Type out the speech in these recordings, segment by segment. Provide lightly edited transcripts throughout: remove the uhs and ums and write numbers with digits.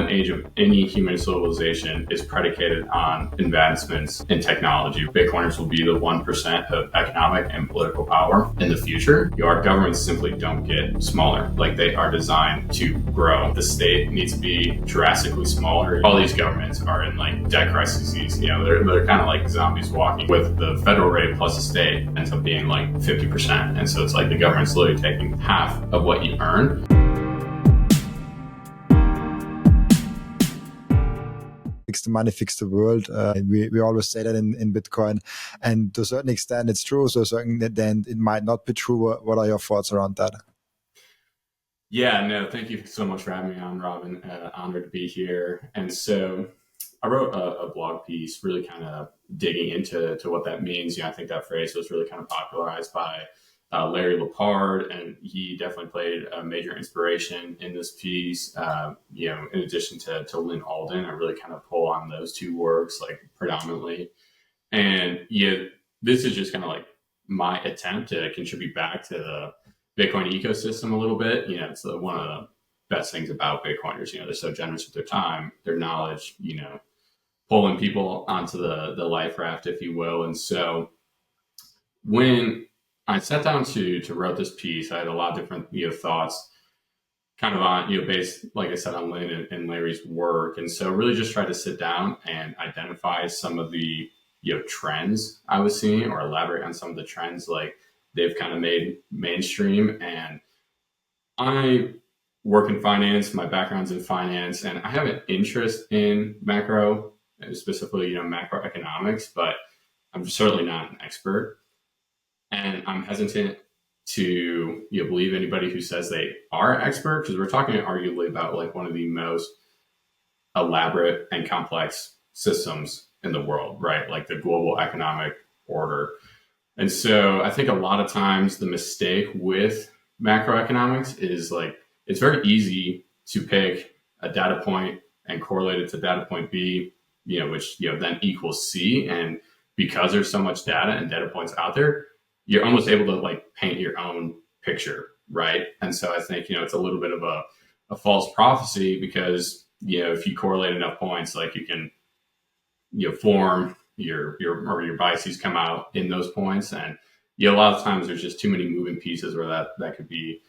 golden age of any human civilization is predicated on advancements in technology. Bitcoiners will be the 1% of economic and political power in the future. Our governments simply don't get smaller. Like, they are designed to grow. The state needs to be drastically smaller. All these governments are in like debt crises. They're kind of like zombies walking. With the federal rate plus the state ends up being like 50%. And so it's like the government's literally taking half of what you earn. Fix the money, fix the world. We always say that in Bitcoin, and to a certain extent it's true. So to a certain extent it might not be true. What are your thoughts around that? Yeah, no, thank you so much for having me on, Robin. Honored to be here. And so I wrote a blog piece really kind of digging into what that means. I think that phrase was really kind of popularized by Larry Lepard, and he definitely played a major inspiration in this piece. In addition to Lynn Alden, I really kind of pull on those two works like predominantly. And this is just kind of like my attempt to contribute back to the Bitcoin ecosystem a little bit. It's one of the best things about Bitcoiners. They're so generous with their time, their knowledge, pulling people onto the life raft, if you will. And so when I sat down to write this piece, I had a lot of different thoughts kind of on based, like I said, on Lynn and Larry's work. And so really just tried to sit down and identify some of the trends I was seeing, or elaborate on some of the trends like they've kind of made mainstream. And I work in finance, my background's in finance, and I have an interest in macro, specifically macroeconomics, but I'm certainly not an expert. And I'm hesitant to believe anybody who says they are an expert, because we're talking arguably about like one of the most elaborate and complex systems in the world, right? Like the global economic order. And so I think a lot of times the mistake with macroeconomics is like, it's very easy to pick a data point and correlate it to data point B, which then equals C. And because there's so much data and data points out there, you're almost able to like paint your own picture, right? And so I think, it's a little bit of a false prophecy, because, if you correlate enough points, like you can, form your biases come out in those points. And a lot of times there's just too many moving pieces where that could be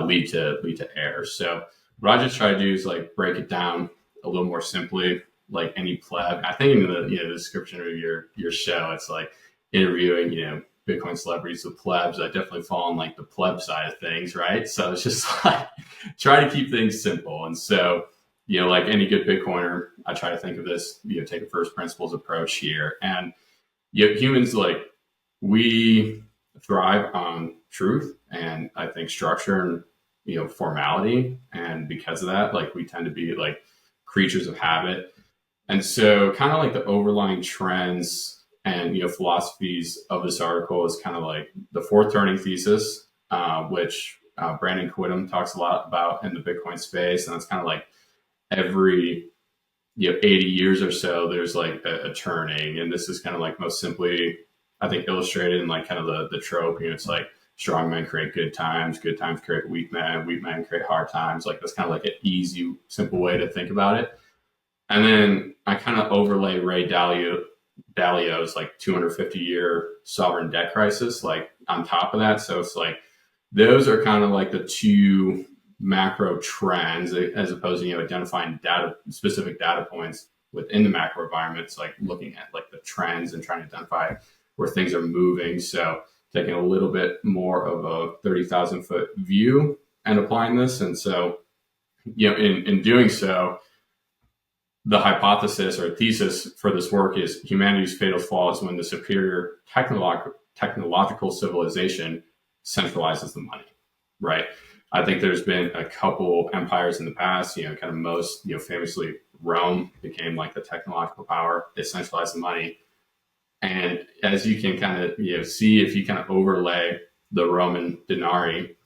lead to error. So what I just try to do is like break it down a little more simply, like any pleb. I think in the description of your show, it's like interviewing Bitcoin celebrities with plebs. I definitely fall on like the pleb side of things, right? So it's just like try to keep things simple. And so like any good Bitcoiner, I try to think of this, take a first principles approach here. And humans, like, we thrive on truth and I think structure and formality. And because of that, like, we tend to be like creatures of habit. And so kind of like the overlying trends and philosophies of this article is kind of like the fourth turning thesis, which Brandon Quittem talks a lot about in the Bitcoin space. And it's kind of like every 80 years or so, there's like a turning. And this is kind of like most simply, I think, illustrated in like kind of the trope. It's like strong men create good times create weak men create hard times. Like, that's kind of like an easy, simple way to think about it. And then I kind of overlay Ray Dalio's like 250-year sovereign debt crisis like on top of that. So it's like those are kind of like the two macro trends, as opposed to identifying specific data points within the macro environment. It's like looking at like the trends and trying to identify where things are moving. So taking a little bit more of a 30,000 foot view and applying this. And so in doing so, the hypothesis or thesis for this work is humanity's fatal flaw is when the superior technological civilization centralizes the money, right? I think there's been a couple empires in the past, kind of most, famously Rome became like the technological power. They centralized the money. And as you can kind of, see, if you kind of overlay the Roman denarii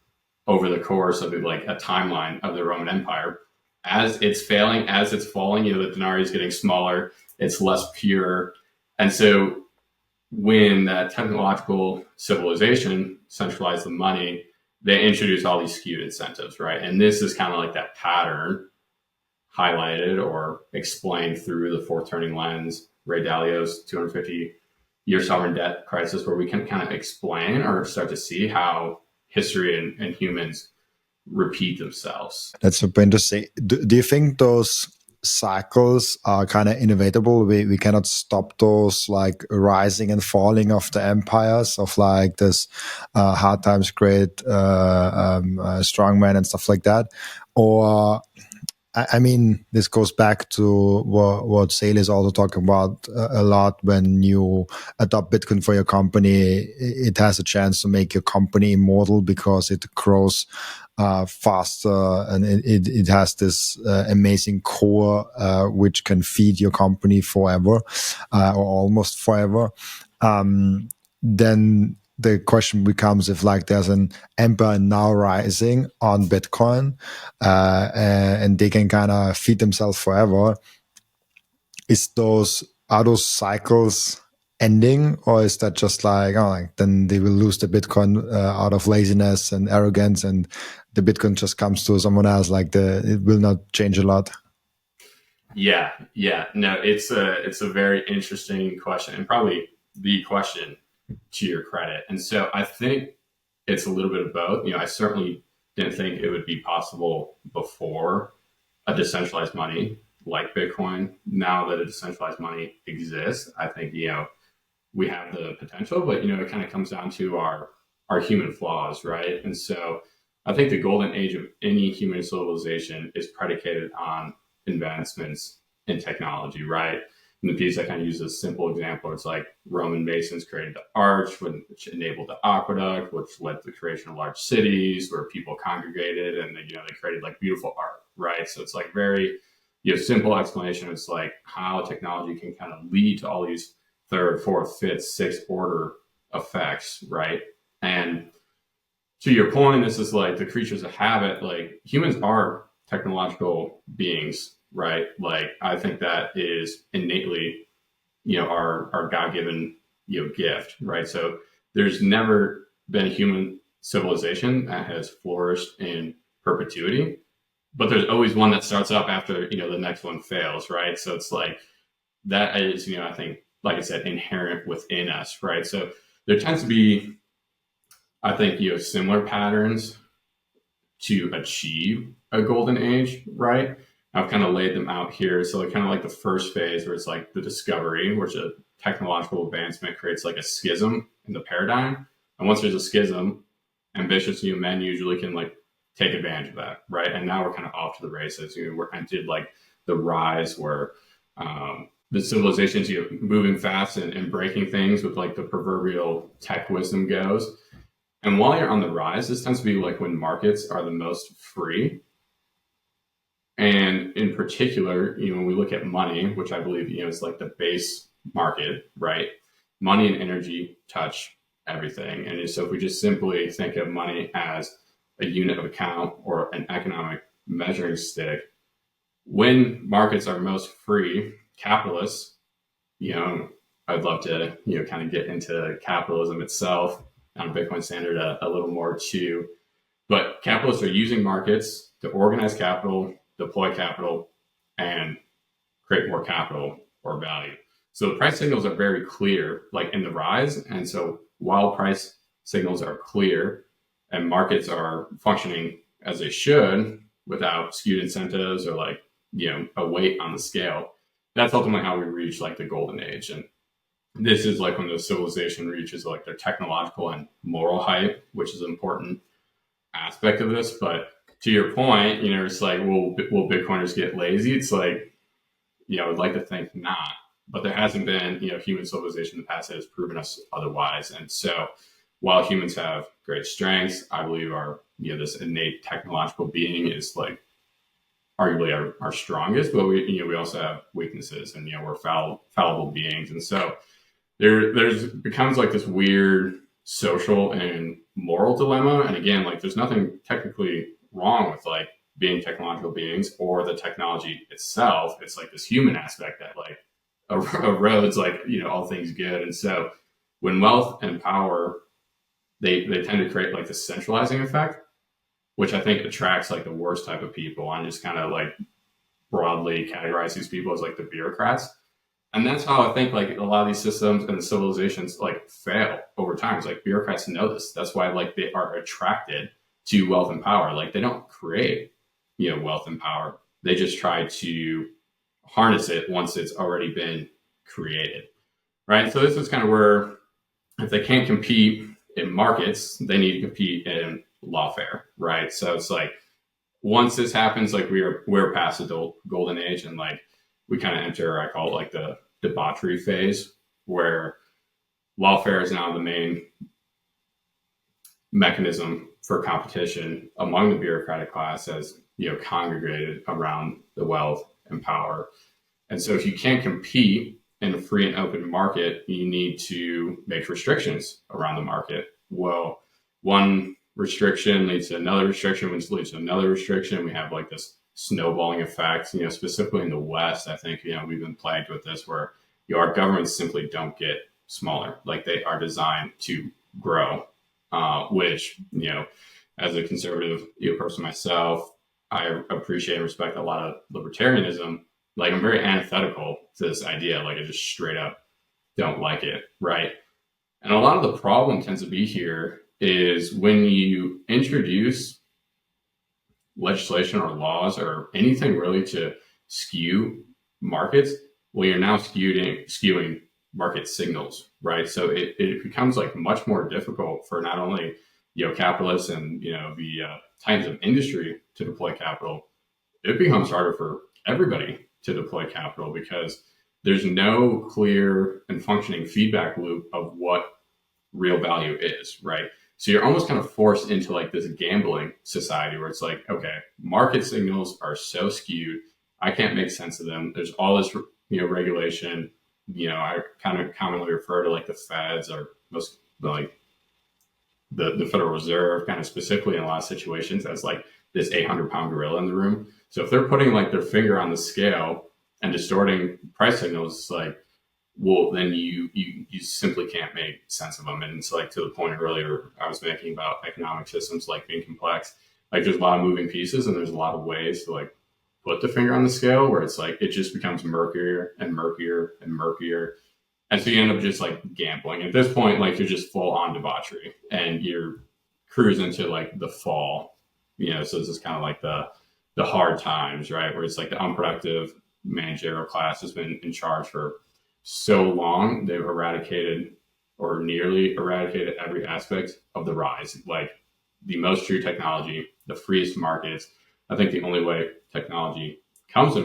over the course of like a timeline of the Roman Empire, as it's falling, the denarii is getting smaller, it's less pure. And so when that technological civilization centralized the money, they introduced all these skewed incentives, right? And this is kind of like that pattern highlighted or explained through the fourth turning lens, Ray Dalio's 250-year sovereign debt crisis, where we can kind of explain or start to see how history and humans repeat themselves. That's super interesting. Do you think those cycles are kind of inevitable? We cannot stop those like rising and falling of the empires of like this hard times great strong men and stuff like that, or I mean, this goes back to what Seyr is also talking about a lot. When you adopt Bitcoin for your company, it has a chance to make your company immortal because it grows faster, and it has this amazing core which can feed your company forever or almost forever. Then the question becomes, if like there's an empire now rising on Bitcoin and they can kind of feed themselves forever, are those cycles ending, or is that just like, oh, like then they will lose the Bitcoin out of laziness and arrogance, and the Bitcoin just comes to someone else? Like it will not change a lot. Yeah, no, it's a very interesting question, and probably the question to your credit. And so I think it's a little bit of both. I certainly didn't think it would be possible before a decentralized money like Bitcoin. Now that a decentralized money exists, I think we have the potential, but it kind of comes down to our human flaws, right? And so I think the golden age of any human civilization is predicated on advancements in technology, right? In the piece, I kind of use a simple example. It's like Roman masons created the arch, which enabled the aqueduct, which led to the creation of large cities where people congregated, and they created like beautiful art, right? So it's like very simple explanation. It's like how technology can kind of lead to all these third, fourth, fifth, sixth order effects, right? And to your point, this is like the creatures of habit. Like humans are technological beings, right? Like I think that is innately, our God-given, gift, right? So there's never been a human civilization that has flourished in perpetuity, but there's always one that starts up after, the next one fails, right? So it's like that is, I think, like I said, inherent within us, right? So there tends to be, I think, similar patterns to achieve a golden age, right? I've kind of laid them out here. So kind of like the first phase where it's like the discovery, which a technological advancement creates like a schism in the paradigm. And once there's a schism, ambitious men usually can like take advantage of that, right? And now we're kind of off to the races. We're entered like the rise where the civilizations moving fast and breaking things with like the proverbial tech wisdom goes. And while you're on the rise, this tends to be like when markets are the most free. And in particular, when we look at money, which I believe, is like the base market, right? Money and energy touch everything. And so if we just simply think of money as a unit of account or an economic measuring stick, when markets are most free, capitalists, I'd love to, kind of get into capitalism itself on Bitcoin standard a little more too. But capitalists are using markets to organize capital, deploy capital, and create more capital or value. So the price signals are very clear, like in the rise. And so while price signals are clear and markets are functioning as they should without skewed incentives or like, a weight on the scale, that's ultimately how we reach like the golden age. And this is like when the civilization reaches like their technological and moral height, which is an important aspect of this. But to your point, it's like, will Bitcoiners get lazy? It's like, I would like to think not, but there hasn't been, human civilization in the past that has proven us otherwise. And so while humans have great strengths, I believe our, this innate technological being is like arguably our strongest, but we also have weaknesses, and, we're fallible beings. And so there's becomes like this weird social and moral dilemma. And again, like there's nothing technically wrong with like being technological beings or the technology itself. It's like this human aspect that like erodes like, all things good. And so when wealth and power, they tend to create like this centralizing effect, which I think attracts like the worst type of people and just kind of like broadly categorize these people as like the bureaucrats. And that's how I think like a lot of these systems and civilizations like fail over time. It's like bureaucrats know this. That's why like they are attracted to wealth and power. Like they don't create, wealth and power. They just try to harness it once it's already been created. Right. So this is kind of where if they can't compete in markets, they need to compete in lawfare. Right. So it's like once this happens, like we're past the golden age, and like we kind of enter, I call it like the debauchery phase, where lawfare is now the main mechanism for competition among the bureaucratic class as congregated around the wealth and power. And so if you can't compete in a free and open market, you need to make restrictions around the market. Well, one restriction leads to another restriction, which leads to another restriction. We have like this snowballing effect, specifically in the West. I think, we've been plagued with this where our governments simply don't get smaller. Like they are designed to grow, which, as a conservative person myself, I appreciate and respect a lot of libertarianism. Like I'm very antithetical to this idea. Like I just straight up don't like it. Right. And a lot of the problem tends to be here is when you introduce legislation or laws or anything really to skew markets, well, you're now skewing market signals, right? So it becomes like much more difficult for not only capitalists and the titans of industry to deploy capital. It becomes harder for everybody to deploy capital because there's no clear and functioning feedback loop of what real value is, right? So you're almost kind of forced into like this gambling society where it's like, okay, market signals are so skewed, I can't make sense of them. There's all this, regulation. I kind of commonly refer to like the Feds or most like the Federal Reserve, kind of specifically in a lot of situations as like this 800-pound gorilla in the room. So if they're putting like their finger on the scale and distorting price signals, it's like, well, then you simply can't make sense of them. And it's like to the point earlier I was making about economic systems like being complex. Like there's a lot of moving pieces and there's a lot of ways to like put the finger on the scale where it's like it just becomes murkier and murkier and murkier. And so you end up just like gambling. At this point, like you're just full on debauchery and you're cruising to like the fall. So this is kind of like the hard times, right? Where it's like the unproductive managerial class has been in charge for so long, they've eradicated or nearly eradicated every aspect of the rise. Like the most true technology, the freest markets. I think the only way technology comes to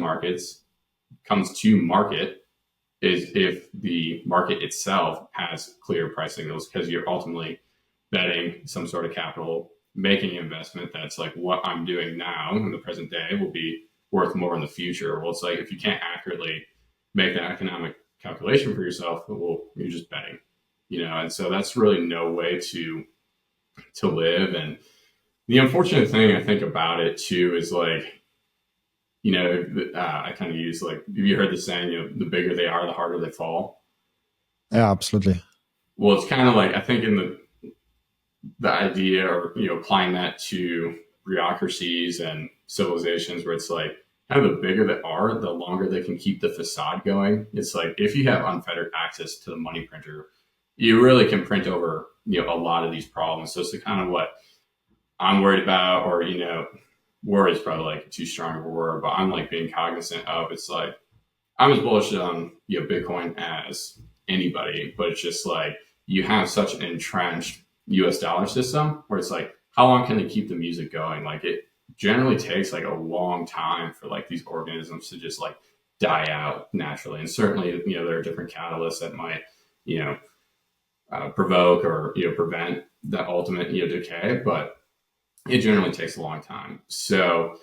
market is if the market itself has clear price signals, because you're ultimately betting some sort of capital, making an investment that's like what I'm doing now in the present day will be worth more in the future. Well, it's like if you can't accurately make that economic calculation for yourself, well, you're just betting, and so that's really no way to live. And the unfortunate thing I think about it too is like, I kind of use like, have you heard the saying, the bigger they are, the harder they fall? Yeah, absolutely. Well, it's kind of like, I think in the idea or, applying that to bureaucracies and civilizations where it's like, kind of the bigger they are, the longer they can keep the facade going. It's like if you have unfettered access to the money printer, you really can print over, a lot of these problems. So it's kind of what I'm worried about, or, worry is probably like too strong of a word, but I'm like being cognizant of. It's like I'm as bullish on Bitcoin as anybody, but it's just like you have such an entrenched US dollar system where it's like, how long can they keep the music going? Like it generally takes like a long time for like these organisms to just like die out naturally. And certainly, there are different catalysts that might, provoke or, prevent the ultimate, decay, but it generally takes a long time. So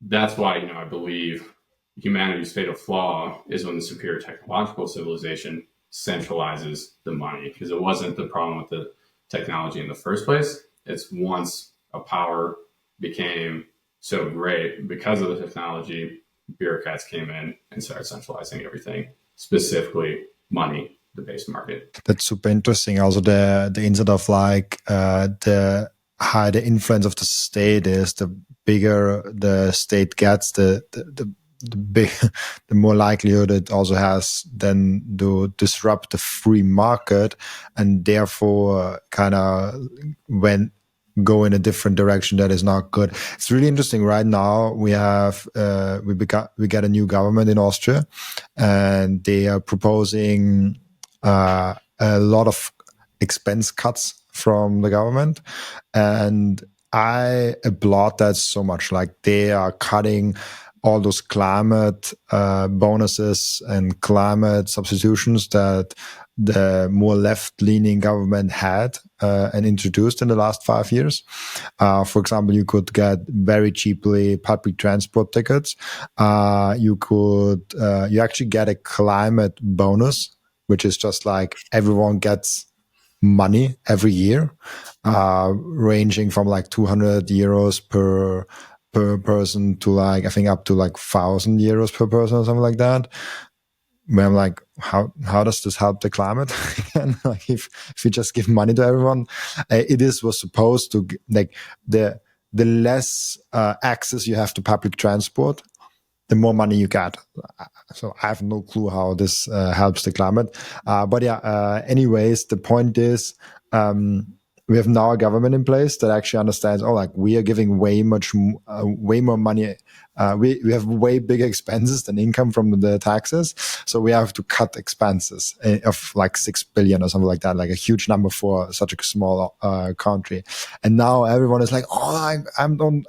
that's why, I believe humanity's fatal flaw is when the superior technological civilization centralizes the money, because it wasn't the problem with the technology in the first place. It's once a power became so great because of the technology, bureaucrats came in and started centralizing everything, specifically money, the base market. That's super interesting. Also the insight of like the higher the influence of the state is, the bigger the state gets, the big, the more likelihood it also has then to disrupt the free market, and therefore kind of when go in a different direction that is not good. It's really interesting. Right now, we have we get a new government in Austria, and they are proposing a lot of expense cuts from the government, and I applaud that so much. Like they are cutting all those climate bonuses and climate substitutions that the more left-leaning government had and introduced in the last 5 years. For example, you could get very cheaply public transport tickets. You actually get a climate bonus, which is just like everyone gets money every year, ranging from like 200 euros per person to like I think up to like 1,000 euros per person or something like that. Where I'm like, how does this help the climate? And like if you just give money to everyone, was supposed to like the less access you have to public transport, the more money you get. So I have no clue how this helps the climate. But yeah, anyways, the point is, we have now a government in place that actually understands, oh, like we are giving way more money. We have way bigger expenses than income from the taxes. So we have to cut expenses of like 6 billion or something like that, like a huge number for such a small country. And now everyone is like, oh, I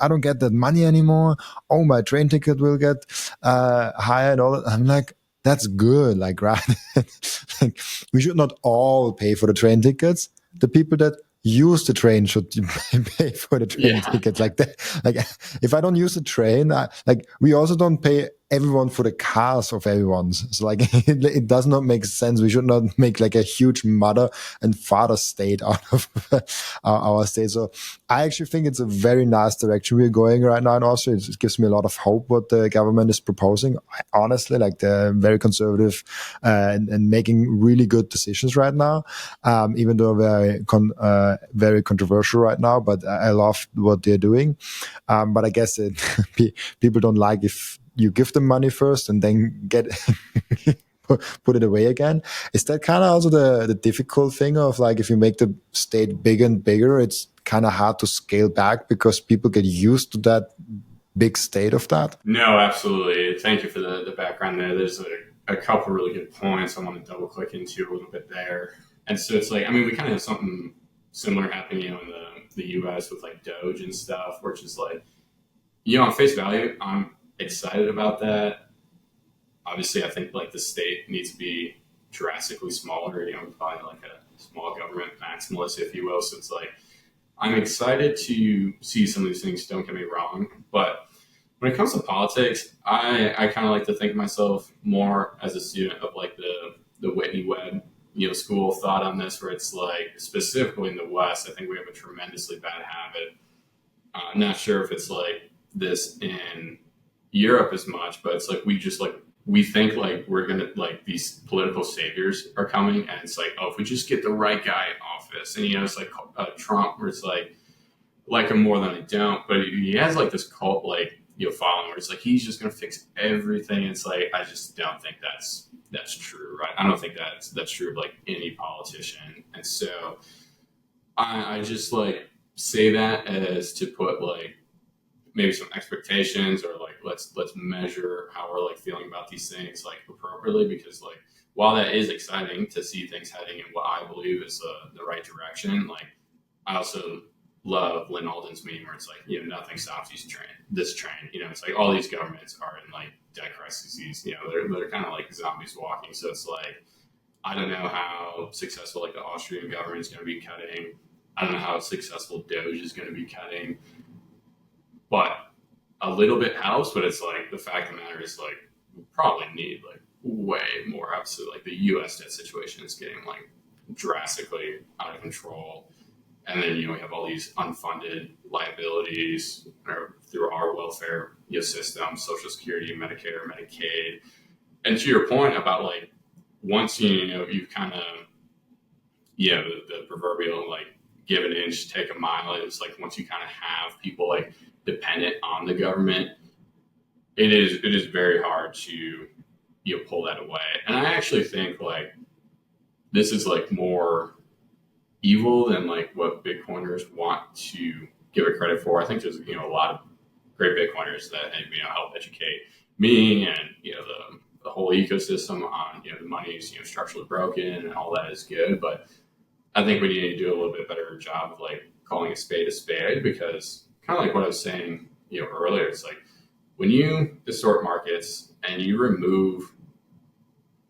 don't get that money anymore. Oh, my train ticket will get higher and all that. I'm like, that's good. Like, right. Like, we should not all pay for the train tickets. The people that use the train should pay for the train tickets. Like that. Like if I don't use the train, like we also don't pay everyone for the cars of everyone's. So like it does not make sense. We should not make like a huge mother and father state out of our state. So I actually think it's a very nice direction we're going right now in Austria. It gives me a lot of hope what the government is proposing. Honestly, like they're very conservative and making really good decisions right now, even though very controversial right now. But I love what they're doing. But I guess people don't like if you give them money first and then get put it away again. Is that kind of also the difficult thing of like if you make the state bigger and bigger, it's kind of hard to scale back because people get used to that big state of that? No, absolutely. Thank you for the background there. There's a couple really good points I want to double click into a little bit there. And so it's like, I mean, we kind of have something similar happening, in the US with like Doge and stuff, which is like, on face value, I'm excited about that. Obviously, I think like the state needs to be drastically smaller, probably like a small government maximalist, if you will. So it's like, I'm excited to see some of these things, don't get me wrong. But when it comes to politics, I kind of like to think of myself more as a student of like the Whitney Webb, school of thought on this, where it's like specifically in the West, I think we have a tremendously bad habit. I'm not sure if it's like this in Europe as much, but it's like we think like we're gonna like these political saviors are coming, and it's like, oh, if we just get the right guy in office, and it's like Trump, where it's like him more than I don't, but he has like this cult like following where it's like he's just gonna fix everything. It's like I just don't think that's true, right? I don't think that's true of like any politician, and so I just like say that as to put like maybe some expectations or like let's measure how we're like feeling about these things like appropriately, because like while that is exciting to see things heading in what I believe is the right direction, like I also love Lynn Alden's meme where it's like nothing stops this train. It's like all these governments are in like debt crises. They're kind of like zombies walking. So it's like I don't know how successful like the Austrian government is going to be cutting. I don't know how successful Doge is going to be cutting. But a little bit helps, but it's like the fact of the matter is like we probably need like way more. Obviously, like the U.S. debt situation is getting like drastically out of control, and then we have all these unfunded liabilities through our welfare system, Social Security, Medicare, Medicaid, and to your point about like once you've kind of the proverbial like give an inch, take a mile. It's like once you kind of have people like dependent on the government, it is very hard to pull that away. And I actually think like this is like more evil than like what Bitcoiners want to give it credit for. I think there's a lot of great Bitcoiners that help educate me and the whole ecosystem on the money's structurally broken and all that is good. But I think we need to do a little bit better job of like calling a spade because kind of like what I was saying earlier. It's like when you distort markets and you remove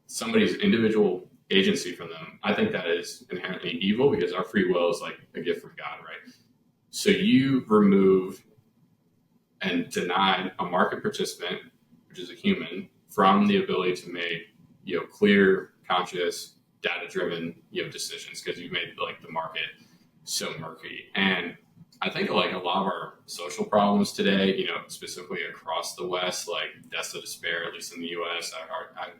somebody's individual agency from them, I think that is inherently evil because our free will is like a gift from God, right? So you remove and deny a market participant, which is a human, from the ability to make clear, conscious, data-driven decisions because you've made like the market so murky. And I think like a lot of our social problems today, specifically across the West, like deaths of despair, at least in the U.S., I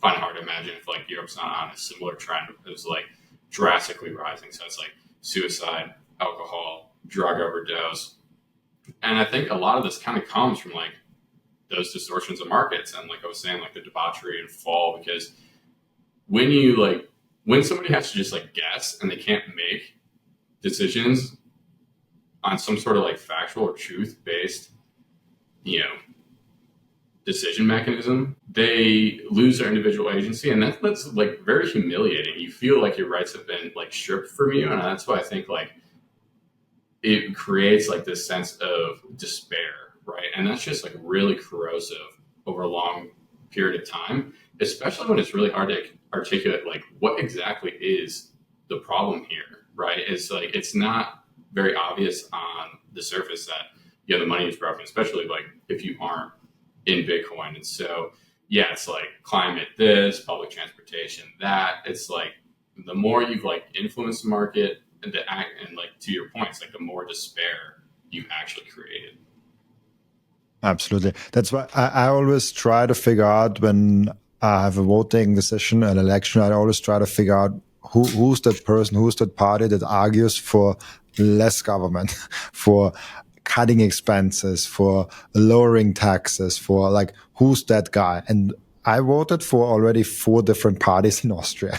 find it hard to imagine if like Europe's not on a similar trend. It was like drastically rising. So it's like suicide, alcohol, drug overdose. And I think a lot of this kind of comes from like those distortions of markets and like I was saying, like the debauchery and fall, because when somebody has to just like guess and they can't make decisions on some sort of like factual or truth based, decision mechanism, they lose their individual agency, and that's like very humiliating. You feel like your rights have been like stripped from you, and that's why I think like it creates like this sense of despair, right? And that's just like really corrosive over a long period of time, especially when it's really hard to articulate like what exactly is the problem here, right? It's like it's not very obvious on the surface that the money is broken, especially like if you aren't in Bitcoin. And so it's like climate this, public transportation that. It's like the more you've like influenced the market and like to your point, it's like the more despair you actually created. Absolutely. That's why I always try to figure out when I have a voting decision, an election, I always try to figure out who's that person, who's that party that argues for less government, for cutting expenses, for lowering taxes, for like, who's that guy? And I voted for already 4 different parties in Austria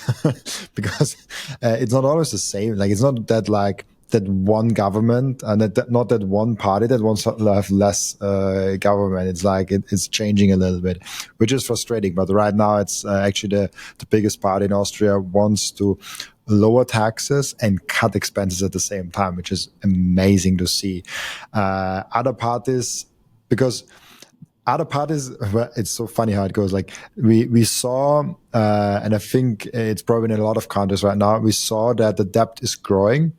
because it's not always the same. Like, it's not that like that one government and not that one party that wants to have less government. It's like it's changing a little bit, which is frustrating. But right now, it's actually the biggest party in Austria wants to lower taxes and cut expenses at the same time, which is amazing to see. Other parties, because other parties, well, it's so funny how it goes. Like we saw, and I think it's probably in a lot of countries right now, we saw that the debt is growing.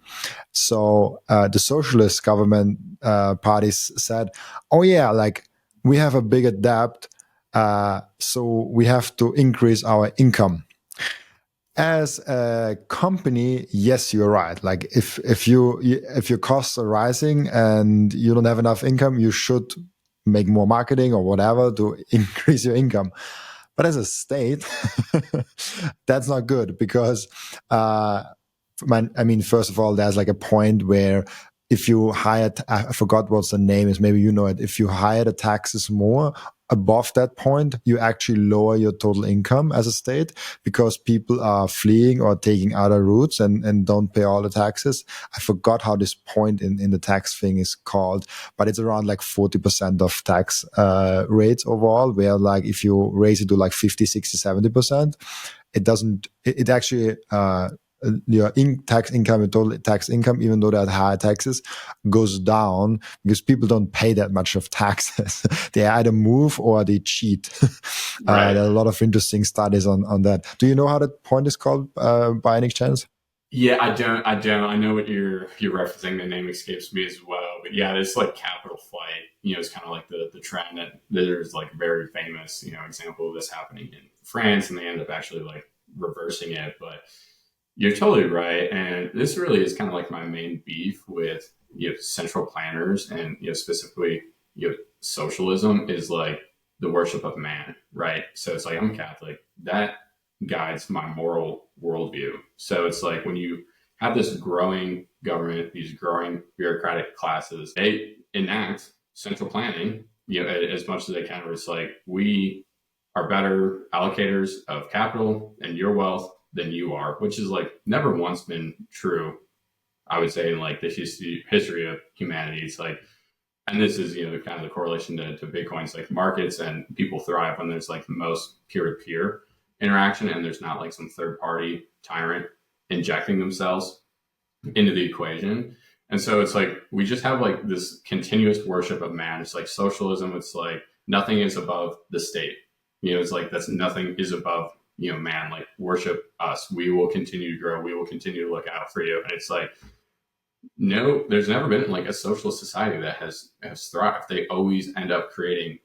So the socialist government parties said, "Oh yeah, like we have a bigger debt, so we have to increase our income." As a company, yes, you're right. Like if your costs are rising and you don't have enough income, you should make more marketing or whatever to increase your income. But as a state, that's not good because first of all, there's like a point where if you hire, I forgot what's the name is, maybe you know it. If you hire the taxes more above that point, you actually lower your total income as a state because people are fleeing or taking other routes and don't pay all the taxes. I forgot how this point in the tax thing is called, but it's around like 40% of tax rates overall, where like if you raise it to like 50, 60, 70%, it actually your tax income, your total tax income, even though there are higher taxes, goes down because people don't pay that much of taxes. They either move or they cheat. Right. There are a lot of interesting studies on that. Do you know how that point is called by any chance? Yeah, I don't. I know what you're referencing. The name escapes me as well. But yeah, it's like capital flight. It's kind of like the trend that there's like very famous, example of this happening in France, and they end up actually like reversing it. But you're totally right, and this really is kind of like my main beef with central planners and specifically socialism is like the worship of man, right? So it's like I'm Catholic, that guides my moral worldview. So it's like when you have this growing government, these growing bureaucratic classes. They enact central planning, as much as they can, where it's like, we are better allocators of capital and your wealth than you are, which is like never once been true, I would say, in like the history of humanity. It's like, and this is, kind of the correlation to Bitcoin's like markets and people thrive when there's like the most peer-to-peer interaction and there's not like some third party tyrant injecting themselves into the equation. And so it's like, we just have like this continuous worship of man. It's like socialism. It's like nothing is above the state. It's like, that's nothing is above, man, like worship us. We will continue to grow. We will continue to look out for you. And it's like, no, there's never been like a socialist society that has thrived. They always end up creating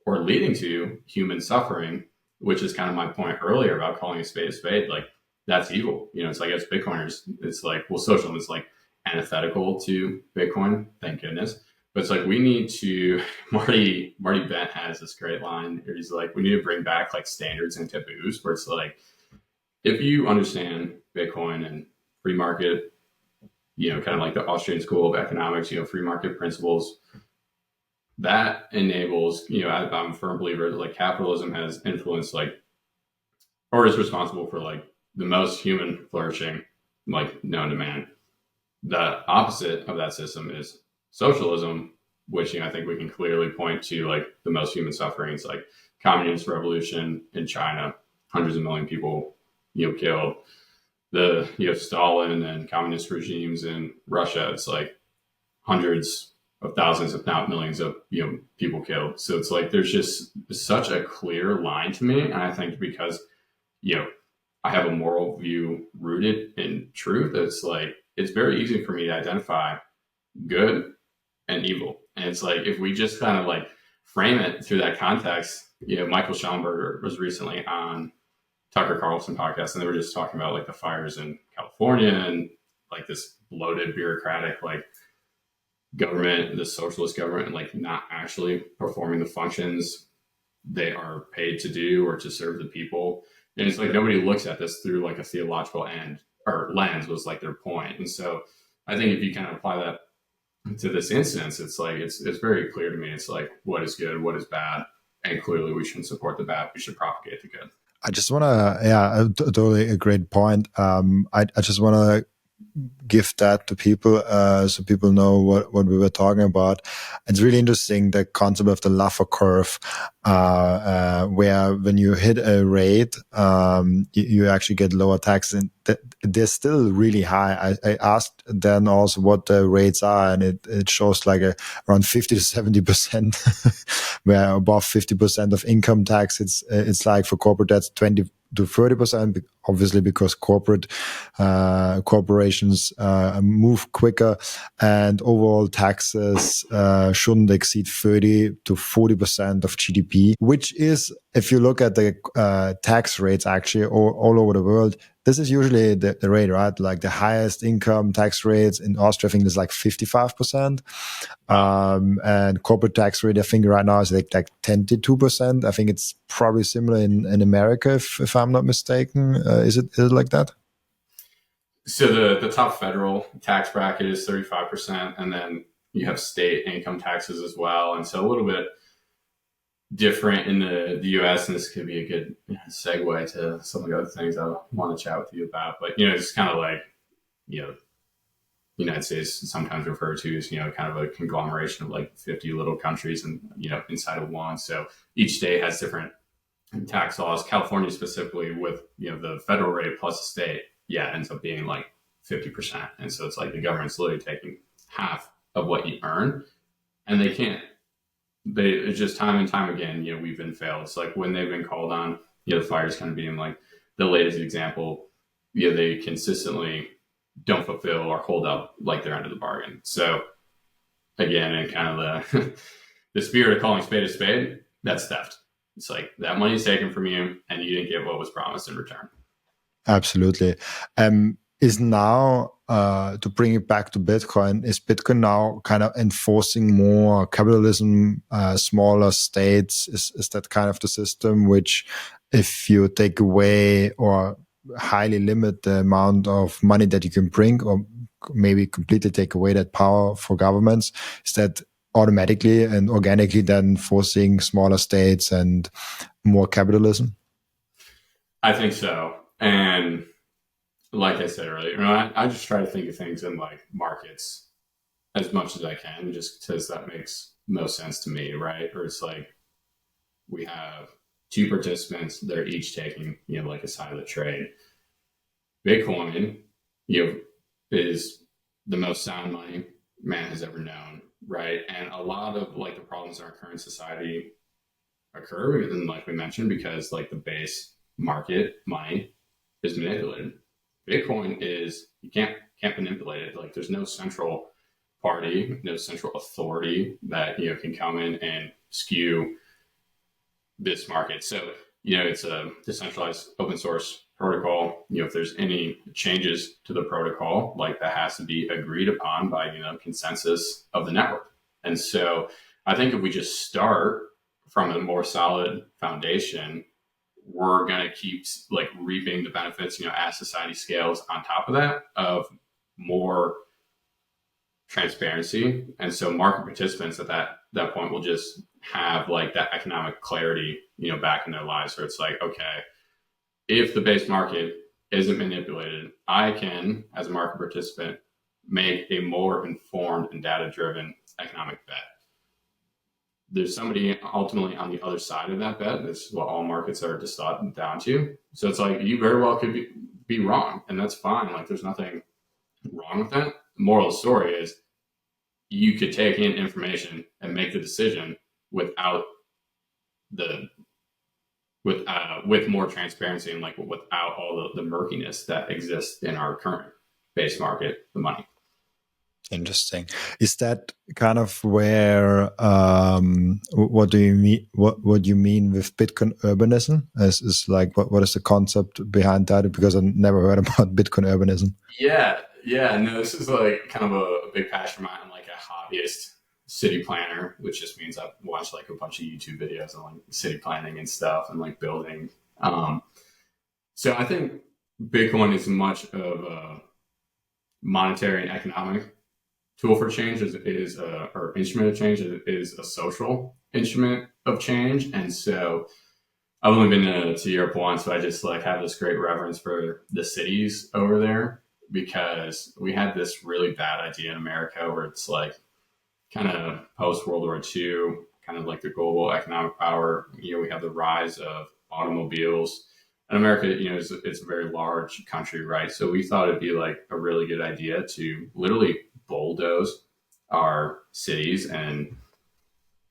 or leading to human suffering, which is kind of my point earlier about calling a spade. Like, that's evil. It's like, as Bitcoiners, it's like, well, socialism is like antithetical to Bitcoin, thank goodness. But it's like, we need to, Marty Bent has this great line where he's like, we need to bring back like standards and taboos, where it's like, if you understand Bitcoin and free market, kind of like the Austrian school of economics, free market principles, that enables, I'm a firm believer that like capitalism has influenced like, or is responsible for like the most human flourishing like known to man. The opposite of that system is socialism, which, I think we can clearly point to like the most human suffering. It's like communist revolution in China, hundreds of million people, killed. The Stalin and communist regimes in Russia, it's like hundreds of thousands, if not millions of people killed. So it's like, there's just such a clear line to me. And I think because I have a moral view rooted in truth, it's like, it's very easy for me to identify good and evil. And it's like, if we just kind of like frame it through that context, Michael Schellenberger was recently on Tucker Carlson podcast, and they were just talking about like the fires in California and like this bloated bureaucratic like government, the socialist government, and like not actually performing the functions they are paid to do or to serve the people. And it's like, nobody looks at this through like a theological lens, was like their point. And so I think if you kind of apply that to this instance, it's like, it's very clear to me. It's like, what is good, what is bad, and clearly we shouldn't support the bad. We should propagate the good. I just want to, totally a great point. I just want to give that to people so people know what we were talking about. It's really interesting, the concept of the Laffer curve, where when you hit a rate, you actually get lower tax, and they're still really high. I asked then also what the rates are, and it shows like around 50 to 70%, where above 50% of income tax, it's like for corporate that's 20 to 30%, obviously because corporations move quicker, and overall taxes shouldn't exceed 30 to 40% of GDP, which is, if you look at the tax rates actually all over the world, this is usually the rate, right? Like the highest income tax rates in Austria, I think is like 55%. And corporate tax rate, I think right now is like 10 to 2%. I think it's probably similar in America, if I'm not mistaken. Is it like that? So the top federal tax bracket is 35%, and then you have state income taxes as well. And so a little bit different in the US, and this could be a good segue to some of the other things I want to chat with you about. But, it's kind of like, the United States is sometimes referred to as, kind of a conglomeration of like 50 little countries and, inside of one. So each state has different tax laws. California specifically, with, the federal rate plus the state, ends up being like 50%. And so it's like the government's literally taking half of what you earn, and they can't. It's just time and time again, we've been failed. It's like when they've been called on, the fires kind of being like the latest example, they consistently don't fulfill or hold up like their end of the bargain. So again, in kind of the spirit of calling spade a spade, that's theft. It's like that money's taken from you and you didn't get what was promised in return. Absolutely. Is now, to bring it back to Bitcoin, is Bitcoin now kind of enforcing more capitalism, smaller states? Is that kind of the system which, if you take away or highly limit the amount of money that you can bring, or maybe completely take away that power for governments, is that automatically and organically then forcing smaller states and more capitalism? I think so. And like I said earlier, I just try to think of things in like markets as much as I can, just because that makes most sense to me, right? Or it's like we have two participants, they're each taking, like a side of the trade. Bitcoin, is the most sound money man has ever known, right? And a lot of like the problems in our current society occur, and like we mentioned, because like the base market money is manipulated. Bitcoin is you can't manipulate it. Like there's no central party, no central authority that can come in and skew this market. So it's a decentralized open source protocol. If there's any changes to the protocol, like that has to be agreed upon by consensus of the network. And so I think if we just start from a more solid foundation, we're going to keep like reaping the benefits, as society scales on top of that, of more transparency. And so market participants at that point will just have like that economic clarity, back in their lives, where it's like, okay, if the base market isn't manipulated, I can, as a market participant, make a more informed and data-driven economic bet. There's somebody ultimately on the other side of that bet. That's what all markets are just down to. So it's like, you very well could be wrong, and that's fine. Like there's nothing wrong with that. The moral of the story is you could take in information and make the decision without with more transparency, and like without all the murkiness that exists in our current base market, the money. Interesting. Is that kind of where what do you mean? What you mean with Bitcoin urbanism? Is like what is the concept behind that? Because I never heard about Bitcoin urbanism. Yeah. No, this is like kind of a big passion of mine. I'm like a hobbyist city planner, which just means I've watched like a bunch of YouTube videos on like city planning and stuff and like building. So I think Bitcoin is much of a monetary and economic tool for change or instrument of change is a social instrument of change. And so I've only been to Europe once, so I just like have this great reverence for the cities over there, because we had this really bad idea in America where it's like kind of post World War II, kind of like the global economic power. We have the rise of automobiles. And America, it's a very large country, right? So we thought it'd be like a really good idea to literally bulldoze our cities and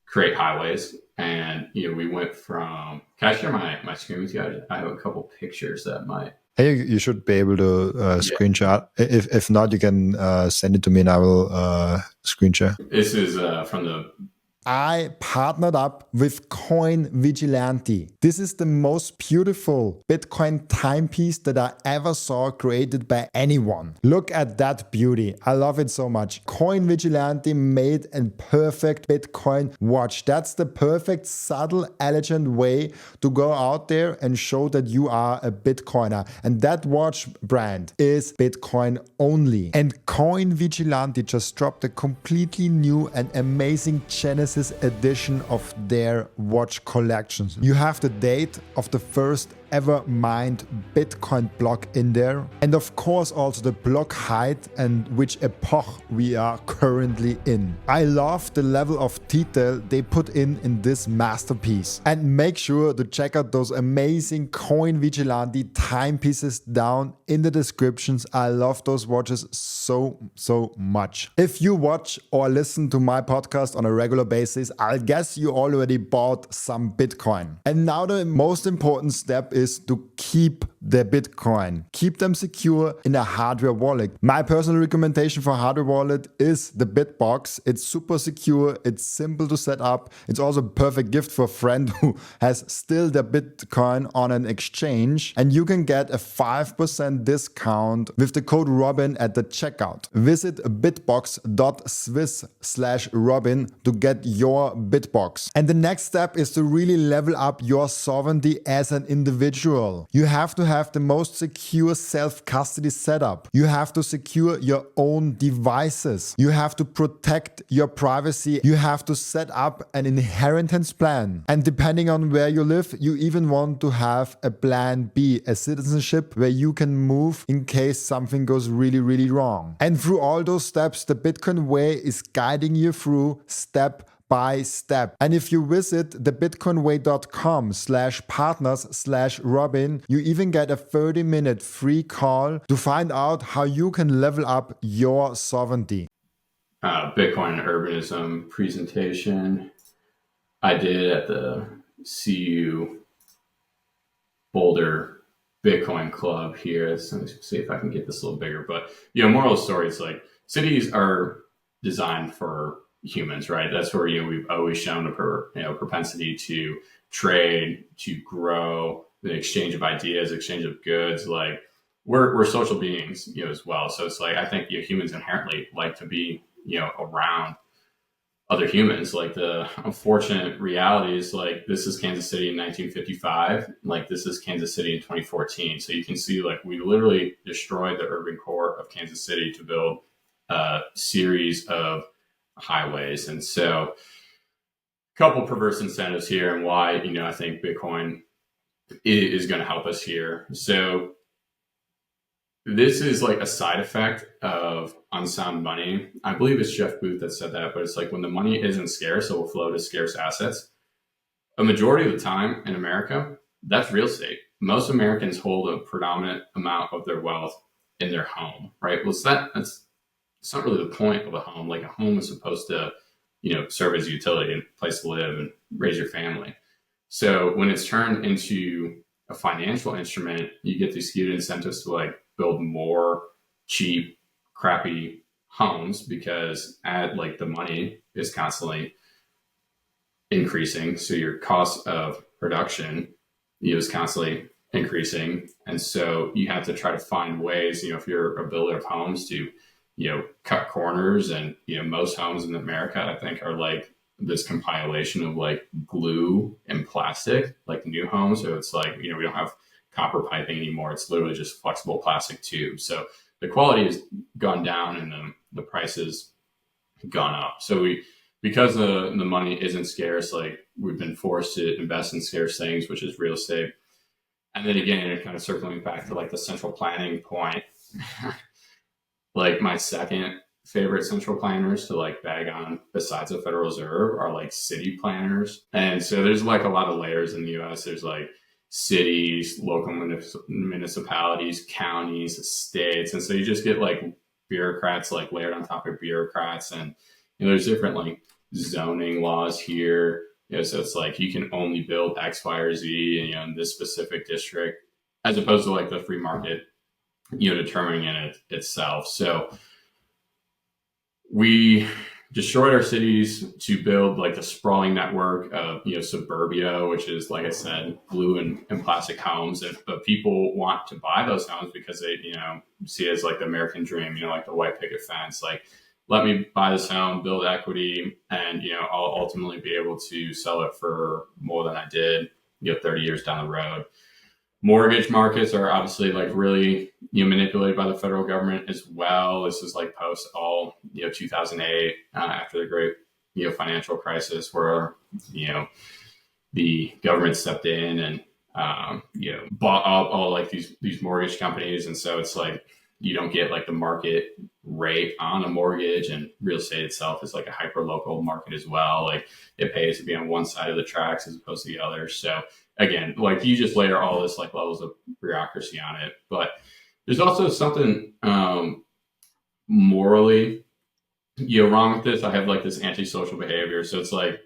create highways. And we went from. Can I share my screen with you? I have a couple pictures that might. Hey, you should be able to screenshot. If not, you can send it to me and I will screenshot. This is from the. I partnered up with Coin Vigilante. This is the most beautiful Bitcoin timepiece that I ever saw created by anyone. Look at that beauty. I love it so much. Coin Vigilante made a perfect Bitcoin watch. That's the perfect, subtle, elegant way to go out there and show that you are a Bitcoiner. And that watch brand is Bitcoin only. And Coin Vigilante just dropped a completely new and amazing Genesis edition of their watch collections. You have the date of the first ever mined Bitcoin block in there, and of course also the block height and which epoch we are currently in. I love the level of detail they put in this masterpiece, and make sure to check out those amazing Coin Vigilante timepieces down in the descriptions. I love those watches so much. If you watch or listen to my podcast on a regular basis, I guess you already bought some Bitcoin. And now the most important step is to keep the Bitcoin. Keep them secure in a hardware wallet. My personal recommendation for hardware wallet is the BitBox. It's super secure. It's simple to set up. It's also a perfect gift for a friend who has still their Bitcoin on an exchange. And you can get a 5% discount with the code Robin at the checkout. Visit bitbox.swiss/Robin to get your BitBox. And the next step is to really level up your sovereignty as an individual. You have to have the most secure self-custody setup. You have to secure your own devices. You have to protect your privacy. You have to set up an inheritance plan. And depending on where you live, you even want to have a plan B, a citizenship where you can move in case something goes really, really wrong. And through all those steps, the Bitcoin way is guiding you through step by step. And if you visit thebitcoinway.com/partners/Robin, you even get a 30-minute free call to find out how you can level up your sovereignty. Bitcoin and Urbanism presentation I did at the CU Boulder Bitcoin Club here. Let me see if I can get this a little bigger. But, moral of the story is like cities are designed for humans, right? That's where, we've always shown a propensity to trade, to grow, the exchange of ideas, exchange of goods. Like we're social beings, as well. So it's like, I think humans inherently like to be, around other humans. Like the unfortunate reality is like, this is Kansas City in 1955. Like this is Kansas City in 2014. So you can see like we literally destroyed the urban core of Kansas City to build a series of highways. And so a couple perverse incentives here and why, I think Bitcoin is going to help us here. So this is like a side effect of unsound money. I believe it's Jeff Booth that said that, but it's like when the money isn't scarce, it will flow to scarce assets. A majority of the time in America, that's real estate. Most Americans hold a predominant amount of their wealth in their home, right? Well, it's not really the point of a home. Like a home is supposed to, serve as a utility and place to live and raise your family. So when it's turned into a financial instrument, you get these skewed incentives to like build more cheap, crappy homes because the money is constantly increasing. So your cost of production is constantly increasing. And so you have to try to find ways, if you're a builder of homes to, cut corners. And, most homes in America, I think, are like this compilation of like glue and plastic, like new homes. So it's like, we don't have copper piping anymore. It's literally just flexible plastic tubes. So the quality has gone down and the price has gone up. So because the money isn't scarce, like we've been forced to invest in scarce things, which is real estate. And then again, it kind of circling back to like the central planning point. Like my second favorite central planners to like bag on besides the Federal Reserve are like city planners. And so there's like a lot of layers in the US. There's like cities, local municipalities, counties, states. And so you just get like bureaucrats like layered on top of bureaucrats. And there's different like zoning laws here. So it's like you can only build X, Y, or Z in this specific district, as opposed to like the free market determining it itself. So we destroyed our cities to build like a sprawling network of suburbia, which is, like I said, glue and plastic homes. But people want to buy those homes because they see it as like the American dream, like the white picket fence. Like, let me buy this home, build equity, and I'll ultimately be able to sell it for more than I did 30 years down the road. Mortgage markets are obviously like really manipulated by the federal government as well. This is like post all 2008 after the great financial crisis, where the government stepped in and bought up all like these mortgage companies, and so it's like you don't get like the market rate on a mortgage, and real estate itself is like a hyper local market as well. Like it pays to be on one side of the tracks as opposed to the other. So again, like you just layer all this like levels of bureaucracy on it. But there's also something morally wrong with this. I have like this antisocial behavior. So it's like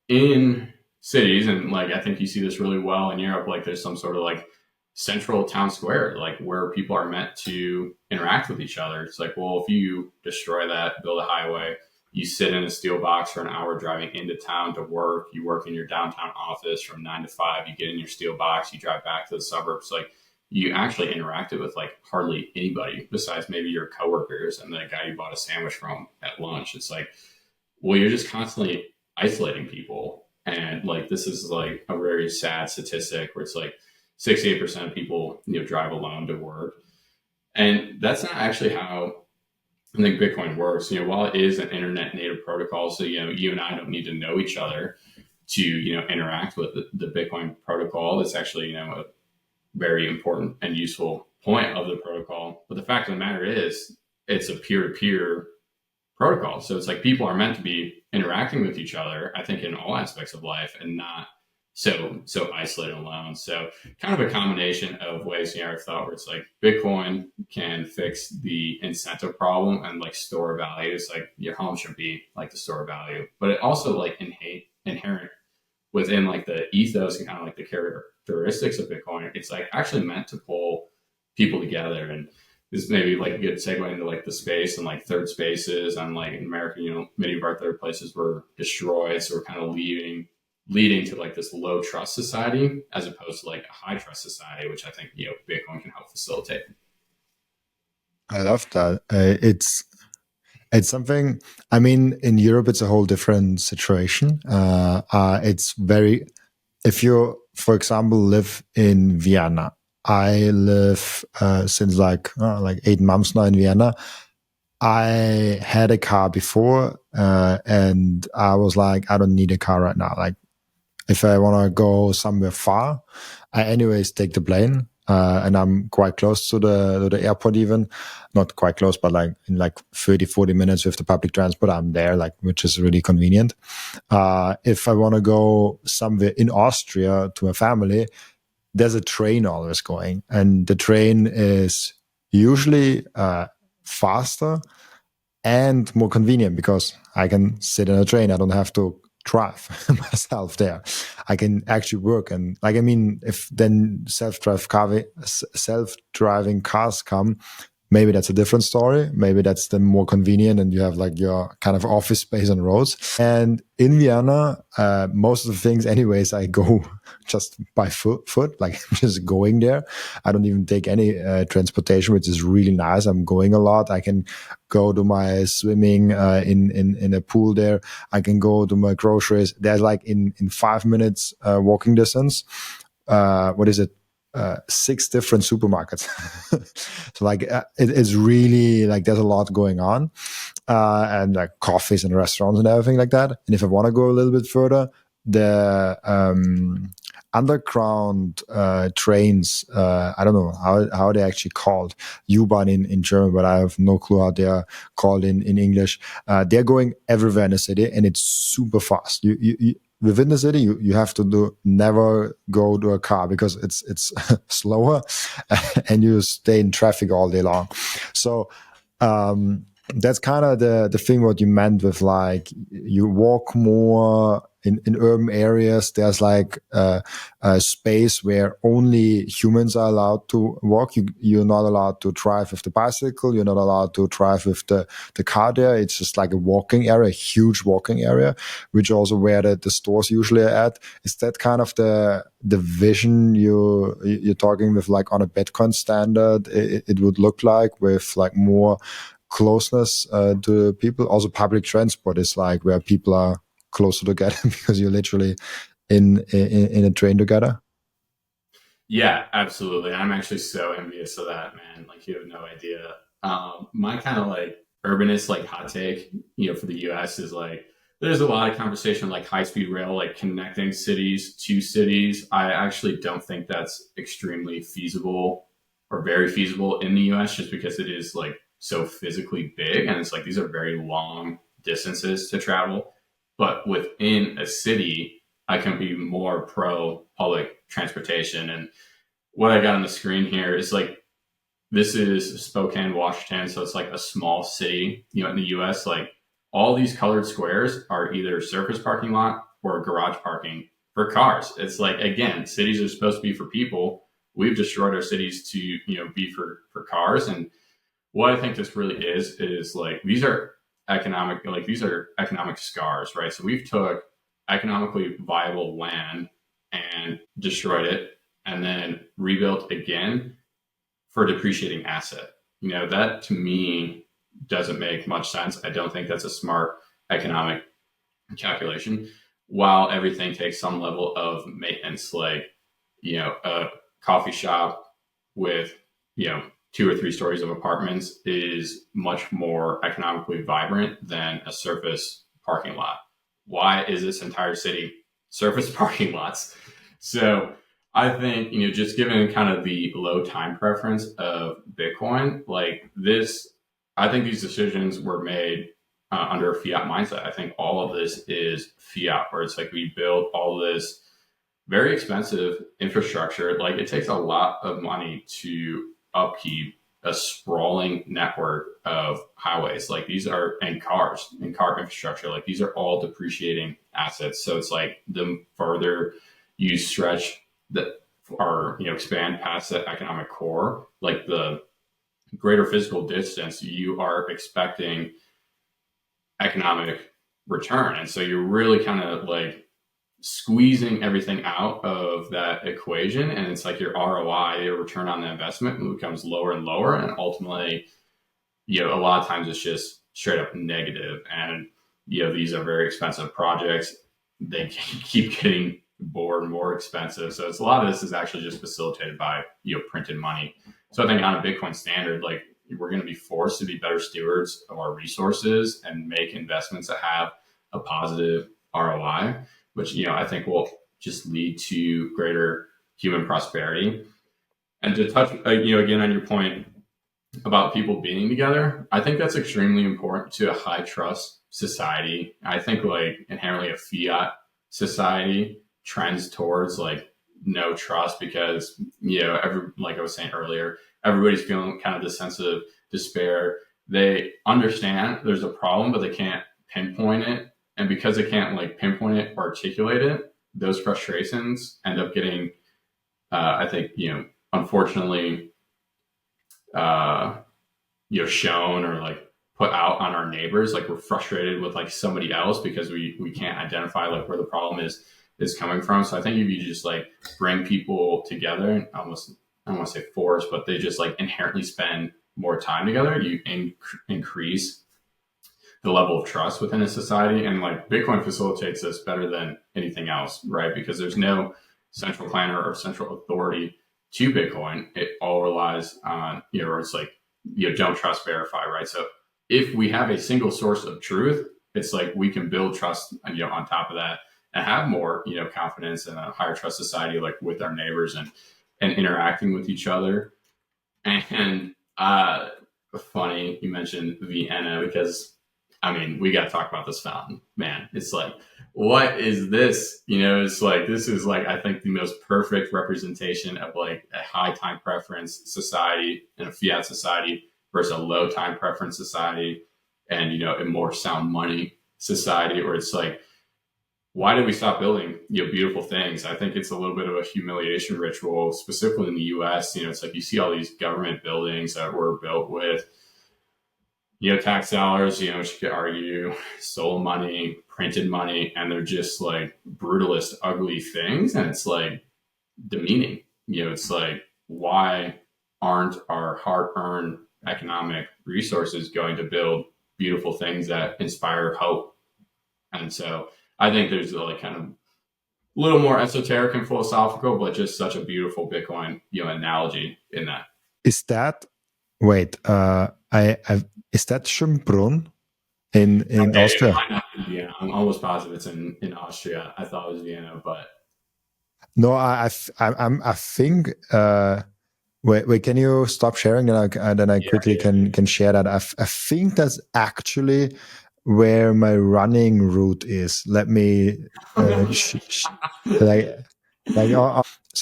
in cities, and like I think you see this really well in Europe, like there's some sort of like central town square, like where people are meant to interact with each other. It's like, well, if you destroy that, build a highway, you sit in a steel box for an hour driving into town to work, you work in your downtown office from 9 to 5, you get in your steel box, you drive back to the suburbs. Like you actually interacted with like hardly anybody besides maybe your coworkers and the guy you bought a sandwich from at lunch. It's like, well, you're just constantly isolating people. And like, this is like a very sad statistic where it's like 68% of people, drive alone to work. And that's not actually how I think Bitcoin works. While it is an internet native protocol, so you and I don't need to know each other to interact with the Bitcoin protocol. It's actually a very important and useful point of the protocol. But the fact of the matter is, it's a peer to peer protocol. So it's like people are meant to be interacting with each other, I think, in all aspects of life, and not so isolated alone. So kind of a combination of ways I've thought where it's like Bitcoin can fix the incentive problem and like store value. It's like your home should be like the store value, but it also like inherent within like the ethos and kind of like the characteristics of Bitcoin. It's like actually meant to pull people together. And this maybe like a good segue into like the space and like third spaces. And like in America, many of our third places were destroyed. So we're kind of leading to like this low trust society as opposed to like a high trust society, which I think, Bitcoin can help facilitate. I love that. It's something. I mean, in Europe, it's a whole different situation. It's very. If you, for example, live in Vienna, I live since like 8 months now in Vienna. I had a car before, and I was like, I don't need a car right now. Like, if I want to go somewhere far, I anyways take the plane. And I'm quite close to the airport, even not quite close, but like in like 30, 40 minutes with the public transport, I'm there, like, which is really convenient. If I want to go somewhere in Austria to my family, there's a train always going, and the train is usually faster and more convenient because I can sit in a train. I don't have to drive myself there. I can actually work. And like, I mean, if then self-driving cars come, maybe that's a different story. Maybe that's the more convenient and you have like your kind of office space on roads. And in Vienna, most of the things anyways, I go just by foot, like just going there. I don't even take any transportation, which is really nice. I'm going a lot. I can go to my swimming in a pool there. I can go to my groceries. There's like in 5 minutes walking distance. What is it? 6 different supermarkets. So like it's really like there's a lot going on, and like coffees and restaurants and everything like that. And if I want to go a little bit further, the underground trains, I don't know how they're actually called, U-Bahn in German, but I have no clue how they're called in English. They're going everywhere in the city, and it's super fast. You within the city, you have to never go to a car because it's slower, and you stay in traffic all day long. So that's kind of the thing what you meant with like you walk more in urban areas. There's like a space where only humans are allowed to walk. You're not allowed to drive with the bicycle. You're not allowed to drive with the car there. It's just like a walking area, a huge walking area, which also where the stores usually are at. Is that kind of the vision you're talking with, like on a Bitcoin standard, it would look like with like more closeness to people? Also, public transport is like where people are closer together because you're literally in a train together. Yeah, absolutely. I'm actually so envious of that, man. Like you have no idea. My kind of like urbanist like hot take, for the US is like there's a lot of conversation like high speed rail, like connecting cities to cities. I actually don't think that's extremely feasible or very feasible in the US just because it is like so physically big and it's like these are very long distances to travel. But within a city, I can be more pro public transportation. And what I got on the screen here is like this is Spokane, Washington, so it's like a small city, in the US. Like all these colored squares are either surface parking lot or garage parking for cars. It's like again, cities are supposed to be for people. We've destroyed our cities to, be for cars. And what I think this really is like these are economic scars, right? So we've took economically viable land and destroyed it and then rebuilt again for a depreciating asset. That to me doesn't make much sense. I don't think that's a smart economic calculation. While everything takes some level of maintenance, like, coffee shop with, 2 or 3 stories of apartments is much more economically vibrant than a surface parking lot. Why is this entire city surface parking lots? So I think, just given kind of the low time preference of Bitcoin, like this, I think these decisions were made under a fiat mindset. I think all of this is fiat, where it's like we build all this very expensive infrastructure. Like it takes a lot of money to upkeep a sprawling network of highways. Like these are, and cars and car infrastructure, like these are all depreciating assets. So it's like the further you stretch that or, expand past that economic core, like the greater physical distance, you are expecting economic return. And so you're really kind of like squeezing everything out of that equation. And it's like your ROI, your return on the investment, becomes lower and lower. And ultimately, a lot of times it's just straight up negative. And, these are very expensive projects. They keep getting more expensive. So it's a lot of this is actually just facilitated by, printed money. So I think on a Bitcoin standard, like we're going to be forced to be better stewards of our resources and make investments that have a positive ROI, which, I think will just lead to greater human prosperity. And to touch, again, on your point about people being together, I think that's extremely important to a high trust society. I think like inherently a fiat society trends towards like no trust because, like I was saying earlier, everybody's feeling kind of this sense of despair. They understand there's a problem, but they can't pinpoint it. And because they can't like pinpoint it or articulate it, those frustrations end up getting, I think, unfortunately, shown or like put out on our neighbors. Like we're frustrated with like somebody else because we can't identify like where the problem is coming from. So I think if you just like bring people together and almost, I don't want to say force, but they just like inherently spend more time together, you increase the level of trust within a society. And like Bitcoin facilitates this better than anything else, right? Because there's no central planner or central authority to Bitcoin. It all relies on, or it's like, don't trust, verify, right? So if we have a single source of truth, it's like we can build trust, on top of that and have more, confidence in a higher trust society, like with our neighbors and interacting with each other. And funny you mentioned Vienna because we got to talk about this fountain, man. It's like, what is this? It's like, this is like, I think the most perfect representation of like a high time preference society and a fiat society versus a low time preference society and, a more sound money society where it's like, why did we stop building, beautiful things? I think it's a little bit of a humiliation ritual, specifically in the US. It's like you see all these government buildings that were built with, tax dollars, which you could argue stolen money, printed money, and they're just like brutalist, ugly things. And it's like demeaning. It's like, why aren't our hard-earned economic resources going to build beautiful things that inspire hope? And so I think there's like kind of a little more esoteric and philosophical, but just such a beautiful Bitcoin, analogy in that. Is that wait? Is that Schönbrunn in Austria? Yeah, I'm almost positive it's in Austria. I thought it was Vienna, but no, I think. Wait, can you stop sharing? Then I quickly can share that. I think that's actually where my running route is. Let me so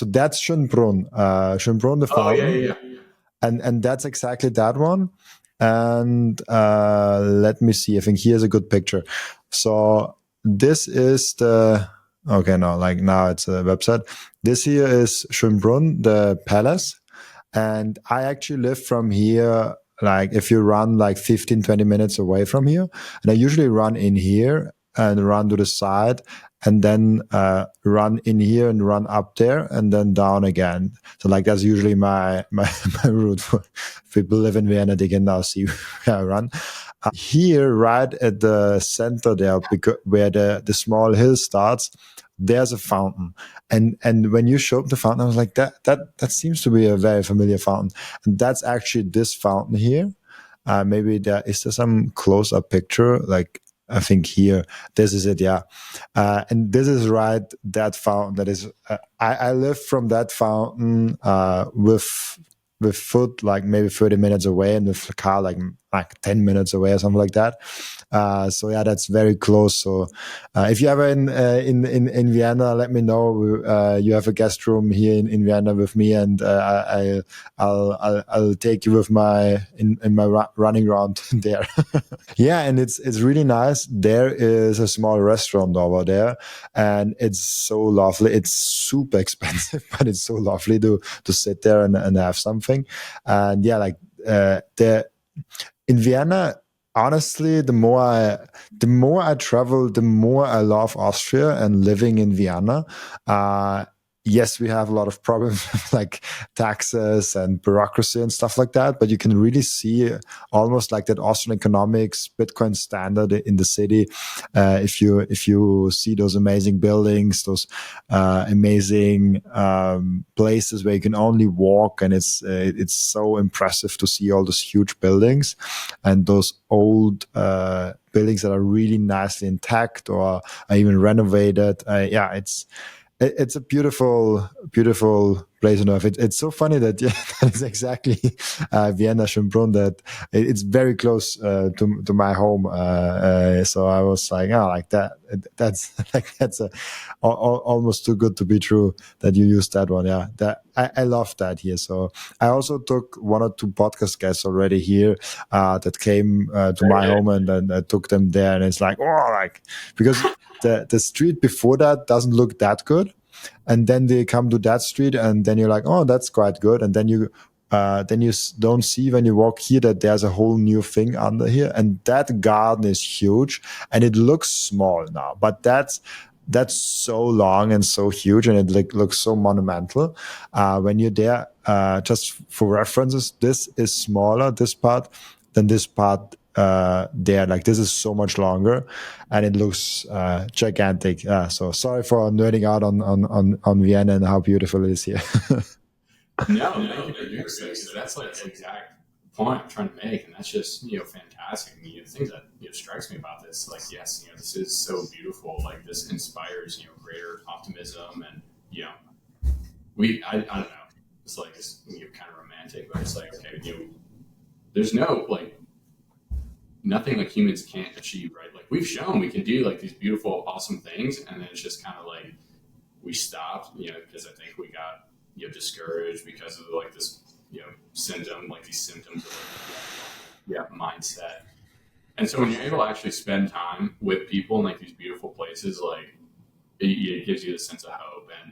that's Schönbrunn, Schönbrunn the fountain, and that's exactly that one. And let me see. I think here's a good picture. So this is the now it's a website. This here is Schönbrunn, the palace. And I actually live from here, like if you run like 15-20 minutes away from here. And I usually run in here and run to the side and then run in here and run up there and then down again. So like that's usually my route. For people live in Vienna, they can now see where I run. Here, right at the center there, because where the small hill starts, there's a fountain. And when you showed the fountain, I was like, that seems to be a very familiar fountain. And that's actually this fountain here. Maybe there some close up picture, like I think here, this is it, yeah. And this is right, that fountain that is, I live from that fountain with foot like maybe 30 minutes away, and with the car like 10 minutes away or something like that. So yeah, that's very close. So if you're ever in Vienna, let me know. You have a guest room here in Vienna with me, and I'll take you with my in my running around there. Yeah, and it's really nice. There is a small restaurant over there, and it's so lovely. It's super expensive, but it's so lovely to sit there and have something. And yeah, like the in Vienna, honestly, the more I travel, the more I love Austria and living in Vienna. Yes, we have a lot of problems like taxes and bureaucracy and stuff like that, but you can really see almost like that Austrian economics, Bitcoin standard in the city. If you see those amazing buildings, those amazing places where you can only walk, and it's so impressive to see all those huge buildings and those old buildings that are really nicely intact or are even renovated. Yeah, it's a beautiful place on earth. It's so funny that yeah, that is exactly Vienna Schönbrunn. That it's very close to my home. So I was like, oh, like that. That's like that's almost too good to be true that you used that one. Yeah, that I love that here. So I also took one or two podcast guests already here that came to my home, and then I took them there, and it's like, oh, like because the street before that doesn't look that good, and then they come to that street, and then you're like, oh, that's quite good, and then you don't see when you walk here that there's a whole new thing under here, and that garden is huge, and it looks small now, but that's so long and so huge, and it looks so monumental. When you're there, just for references, this is smaller, this part, than this part there. Like this is so much longer, and it looks gigantic. So sorry for nerding out on Vienna and how beautiful it is here. No, thank you for doing so, because that's like the exact point I'm trying to make, and that's just fantastic. I mean, the things that strikes me about this, like yes, this is so beautiful. Like this inspires greater optimism, and I don't know, it's like it's kind of romantic, but it's like okay, there's no like nothing like humans can't achieve, right? Like we've shown we can do like these beautiful, awesome things, and then it's just kind of like we stopped, because I think we got discouraged because of like this symptom, like these symptoms of like, mindset. And so when you're able to actually spend time with people in like these beautiful places, like it gives you a sense of hope. And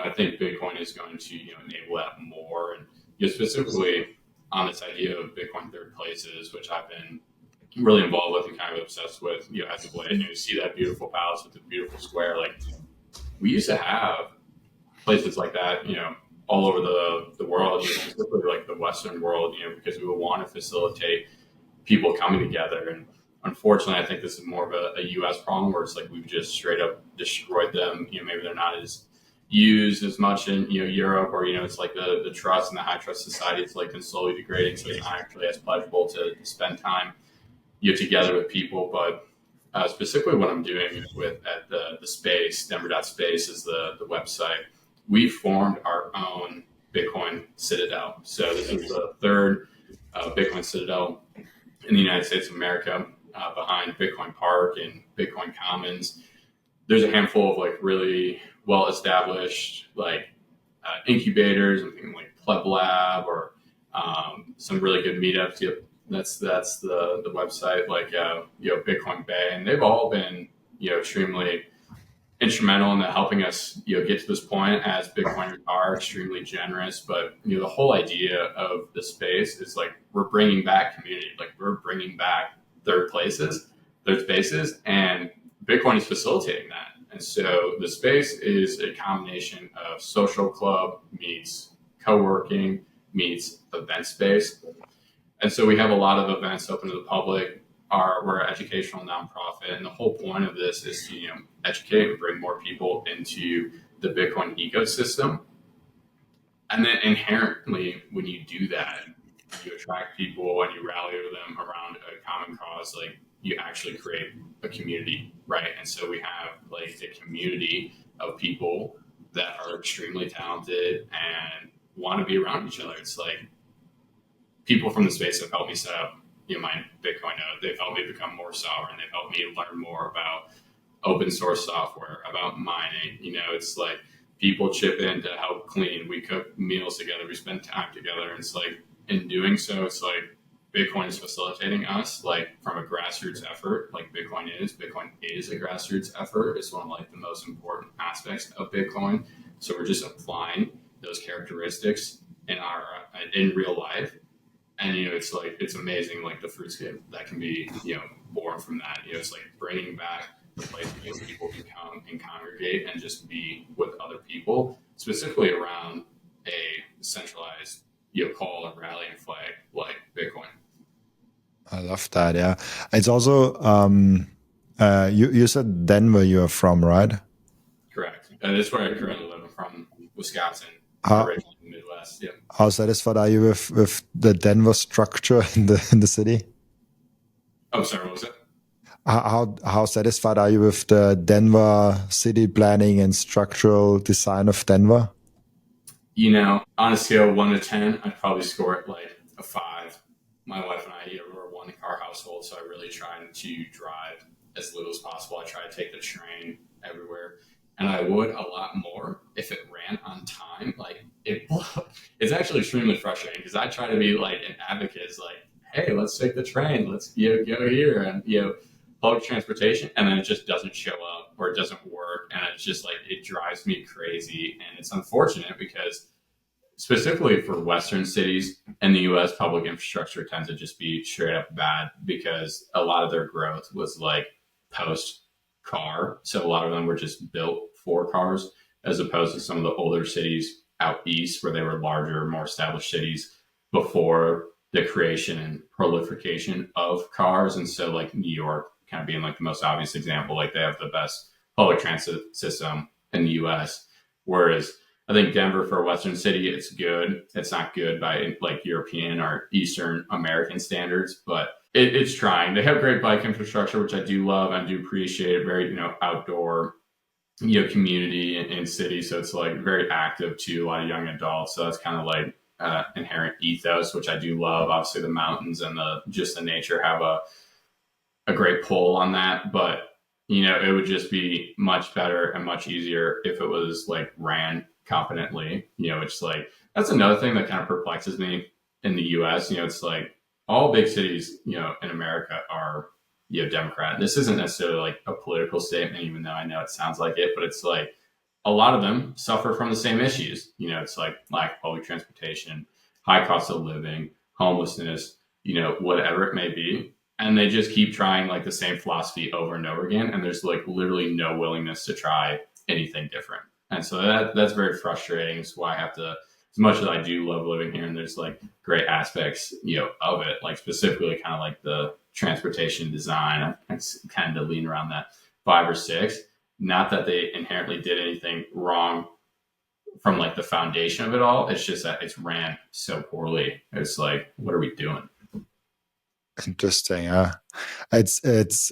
I think Bitcoin is going to enable that more. And specifically on this idea of Bitcoin third places, which I've been really involved with and kind of obsessed with as of late. And you see that beautiful palace with the beautiful square. Like we used to have places like that, all over the world, specifically like the Western world, because we would want to facilitate people coming together. And unfortunately, I think this is more of a U.S. problem where it's like we've just straight up destroyed them. Maybe they're not as used as much in Europe, or it's like the trust and the high trust society is like slowly degrading, so it's not actually as pleasurable to spend time together with people. But specifically what I'm doing with at the space, Denver.space is the website. We formed our own Bitcoin Citadel. So this is the third Bitcoin Citadel in the United States of America, behind Bitcoin Park and Bitcoin Commons. There's a handful of like really well established like incubators, and like Pleb Lab, or some really good meetups. That's the website, like Bitcoin Bay, and they've all been extremely instrumental in helping us get to this point, as Bitcoiners are extremely generous. But the whole idea of the space is like we're bringing back community, like we're bringing back third spaces, and Bitcoin is facilitating that. And so the space is a combination of social club meets co-working meets event space. And so we have a lot of events open to the public we're an educational nonprofit, and the whole point of this is to educate and bring more people into the Bitcoin ecosystem. And then inherently, when you do that, you attract people and you rally them around a common cause. Like you actually create a community, right? And so we have like a community of people that are extremely talented and want to be around each other. It's like people from the space have helped me set up my Bitcoin node. They've helped me become more sovereign. They've helped me learn more about open source software, about mining. It's like people chip in to help clean. We cook meals together. We spend time together. And it's like in doing so, it's like Bitcoin is facilitating us like from a grassroots effort. Like Bitcoin is a grassroots effort. It's one of like the most important aspects of Bitcoin. So we're just applying those characteristics in real life. And it's amazing like the fruitscape that can be born from that. It's like bringing back the place where people can come and congregate and just be with other people, specifically around a centralized call and rallying flag like Bitcoin. I love that. Yeah, it's also you said Denver you're from, right? Correct. That's where I currently live. I'm from Wisconsin, originally in the Midwest. Yeah. How satisfied are you with the Denver structure in the city? Oh, sorry, what was it? How satisfied are you with the Denver city planning and structural design of Denver? On a scale of 1 to 10, I'd probably score it like a 5. My wife and I, we're a one-car household, so I really try to drive as little as possible. I try to take the train everywhere, and I would a lot more if it ran on time. Like it's actually extremely frustrating because I try to be like an advocate. It's like, hey, let's take the train. Let's go here and public transportation, and then it just doesn't show up or it doesn't work, and it's just like it drives me crazy. And it's unfortunate because specifically for Western cities in the US, public infrastructure tends to just be straight up bad because a lot of their growth was like post car. So a lot of them were just built for cars as opposed to some of the older cities out east where they were larger, more established cities before the creation and proliferation of cars. And so like New York kind of being like the most obvious example, like they have the best public transit system in the US. Whereas I think Denver for a Western city, it's good. It's not good by like European or Eastern American standards, but it's trying. They have great bike infrastructure, which I do love and do appreciate. Very, outdoor, community and city. So it's like very active to a lot of young adults. So that's kind of like inherent ethos, which I do love. Obviously the mountains and the nature have a great pull on that, but it would just be much better and much easier if it was like ran competently. It's like that's another thing that kind of perplexes me in the US. It's like all big cities, in America are Democrat. This isn't necessarily like a political statement, even though I know it sounds like it, but it's like a lot of them suffer from the same issues. It's like lack of public transportation, high cost of living, homelessness, whatever it may be. And they just keep trying like the same philosophy over and over again. And there's like literally no willingness to try anything different. And so that's very frustrating. It's why I have to, as much as I do love living here, and there's like great aspects, of it, like specifically kind of like the transportation design, I kind of lean around that 5 or 6. Not that they inherently did anything wrong from like the foundation of it all. It's just that it's ran so poorly. It's like, what are we doing? Interesting. Yeah, it's gives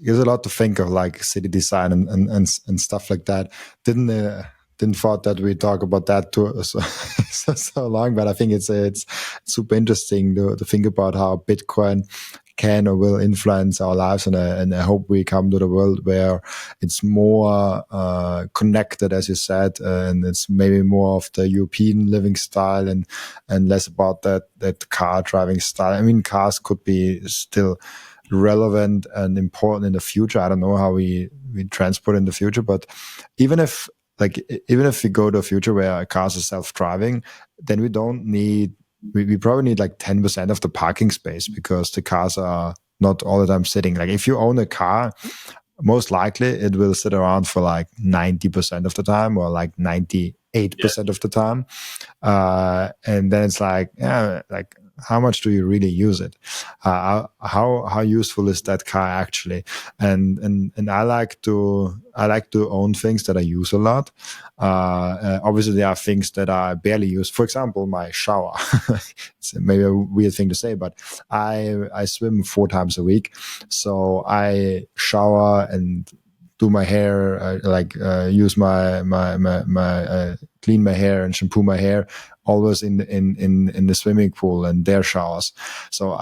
a lot to think of, like city design and stuff like that. Didn't thought that we talk about that too so long, but I think it's super interesting to think about how Bitcoin can or will influence our lives, and I hope we come to the world where it's more connected, as you said, and it's maybe more of the European living style and less about that car driving style. I mean, cars could be still relevant and important in the future. I don't know how we transport in the future, but even if we go to a future where cars are self-driving, then we probably need like 10% of the parking space, because the cars are not all the time sitting. Like if you own a car, most likely it will sit around for like 90% of the time, or like 98% of the time. And then it's like, how much do you really use it? How useful is that car actually? And I like to own things that I use a lot. Obviously, there are things that I barely use. For example, my shower. It's maybe a weird thing to say, but I swim 4 times a week, so I shower and do my hair, use my clean my hair and shampoo my hair always in the swimming pool and their showers. So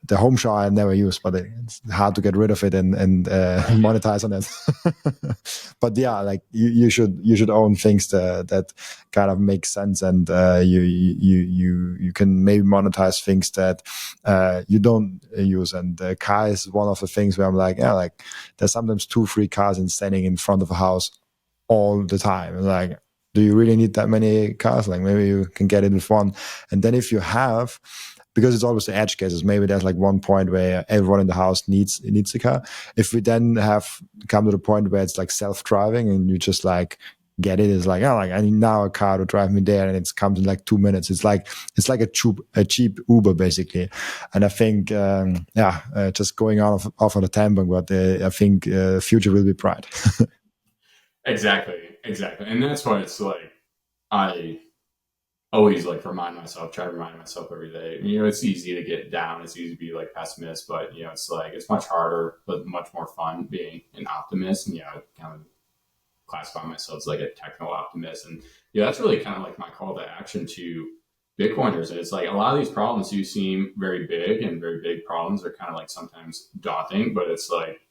the home shower I never use, but it's hard to get rid of it and monetize on it. But yeah, like you should own things that kind of make sense, and you can maybe monetize things that you don't use. And the car is one of the things where I'm like, yeah, like there's sometimes 2-3 cars standing in front of a house all the time. Like, do you really need that many cars? Like maybe you can get it with one. And then if you have, because it's always the edge cases, maybe there's like one point where everyone in the house needs a car. If we then have come to the point where it's like self-driving and you just like get it, it's like, oh, like I need now a car to drive me there, and it comes in like 2 minutes. It's like a cheap Uber basically. And I think just going off on a tangent, but I think future will be bright. Exactly. And that's why it's like, I always like try to remind myself every day. You know, it's easy to get down. It's easy to be like pessimist, but you know, it's like, it's much harder, but much more fun being an optimist. And, you know, I kind of classify myself as like a techno optimist. And yeah, that's really kind of like my call to action to Bitcoiners. And it's like, a lot of these problems do seem very big, and very big problems are kind of like sometimes daunting, but it's like,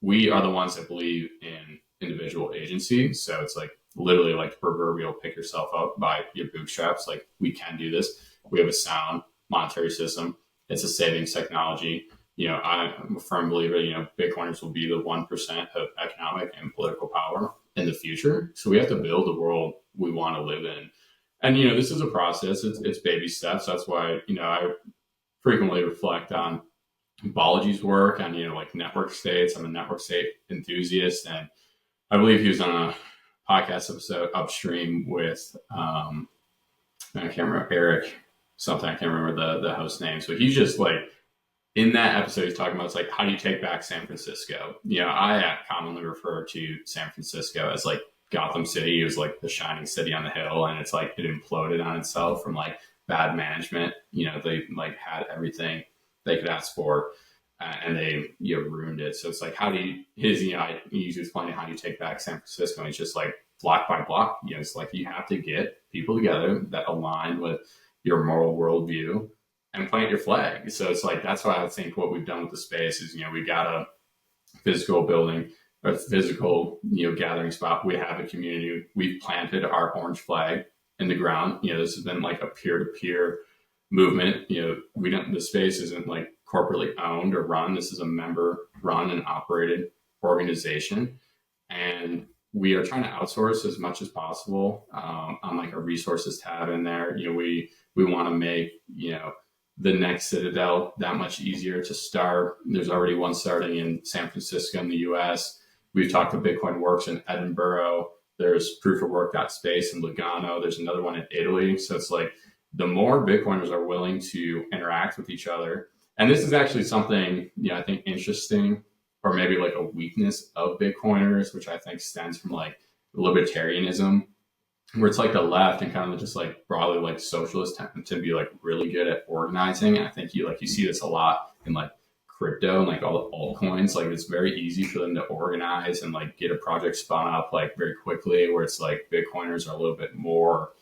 we are the ones that believe in individual agency. So it's like literally like the proverbial pick yourself up by your bootstraps. Like, we can do this. We have a sound monetary system. It's a savings technology. You know, I'm a firm believer, you know, Bitcoiners will be the 1% of economic and political power in the future. So we have to build the world we want to live in. And, you know, this is a process. It's baby steps. That's why, you know, I frequently reflect on Balaji's work on, you know, like network states. I'm a network state enthusiast, and I believe he was on a podcast episode Upstream with I can't remember, Eric something. I can't remember the host name. So he's just like, in that episode, he's talking about, it's like, how do you take back San Francisco? You know, I commonly refer to San Francisco as like Gotham City. It was like the shining city on the hill, and it's like it imploded on itself from like bad management. You know, they like had everything they could ask for, and they, you know, ruined it. So it's like, how do you, he's explaining how do you take back San Francisco, and it's just like block by block. You know, it's like you have to get people together that align with your moral worldview and plant your flag. So it's like, that's why I think what we've done with the space is, you know, we got a physical building, a physical, you know, gathering spot. We have a community. We've planted our orange flag in the ground. You know, this has been like a peer-to-peer movement. You know, the space isn't like corporately owned or run. This is a member run and operated organization. And we are trying to outsource as much as possible on like a resources tab in there. You know, we want to make, you know, the next Citadel that much easier to start. There's already one starting in San Francisco in the US. We've talked to Bitcoin Works in Edinburgh. There's Proof of Work.space in Lugano. There's another one in Italy. So it's like, the more Bitcoiners are willing to interact with each other, and this is actually something, you know, I think interesting, or maybe like a weakness of Bitcoiners, which I think stems from like libertarianism, where it's like the left and kind of just like broadly like socialists tend to be like really good at organizing. And I think you see this a lot in like crypto and like all the altcoins. Like, it's very easy for them to organize and like get a project spun up like very quickly, where it's like Bitcoiners are a little bit more,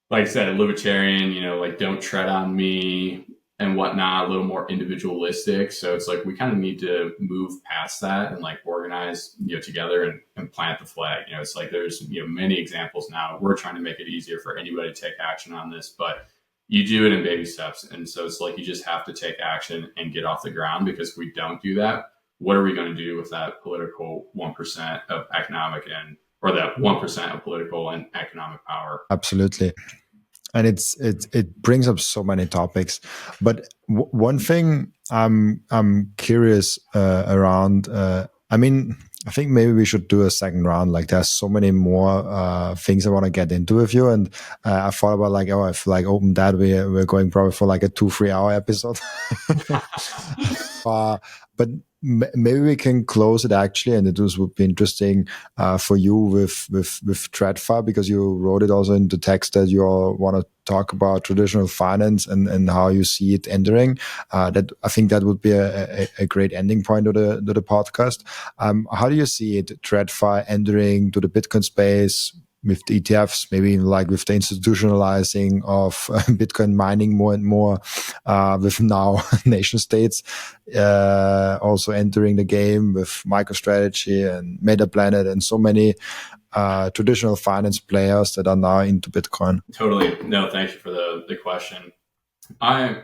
like I said, libertarian, you know, like don't tread on me and whatnot, a little more individualistic. So it's like, we kind of need to move past that and like organize, you know, together and plant the flag. You know, it's like, there's, you know, many examples now. We're trying to make it easier for anybody to take action on this, but you do it in baby steps. And so it's like, you just have to take action and get off the ground, because if we don't do that, what are we going to do with that political 1% of economic or that 1% of political and economic power? Absolutely. And it brings up so many topics, but one thing I'm curious around. I mean, I think maybe we should do a second round. Like, there's so many more things I want to get into with you, and I thought about like, oh, if like open that, we're going probably for like a 2-3 hour episode. But maybe we can close it actually, and it would be interesting for you with TradFi, because you wrote it also in the text that you all want to talk about traditional finance and how you see it entering. That I think that would be a great ending point to the podcast. How do you see it, TradFi entering to the Bitcoin space with the ETFs, maybe like with the institutionalizing of Bitcoin mining more and more, with now nation states also entering the game with MicroStrategy and MetaPlanet and so many traditional finance players that are now into Bitcoin? Totally. No, thank you for the question. I,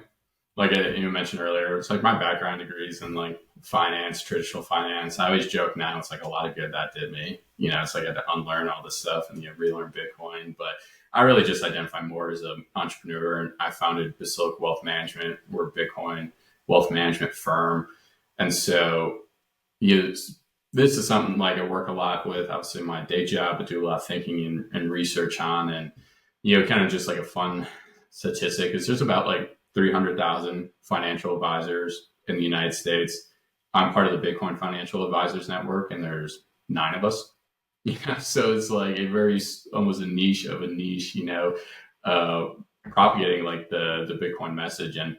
like you mentioned earlier, it's like my background degrees in like finance, traditional finance. I always joke now, it's like a lot of good that did me. It's like I had to unlearn all this stuff and relearn Bitcoin. But I really just identify more as an entrepreneur. And I founded Basilic Wealth Management. We're a Bitcoin wealth management firm. And so this is something like I work a lot with, obviously my day job, but do a lot of thinking and research on. And, kind of just like a fun statistic is there's about like 300,000 financial advisors in the United States. I'm part of the Bitcoin Financial Advisors Network, and there's 9 of us. So it's like a very almost a niche of a niche, propagating like the Bitcoin message. And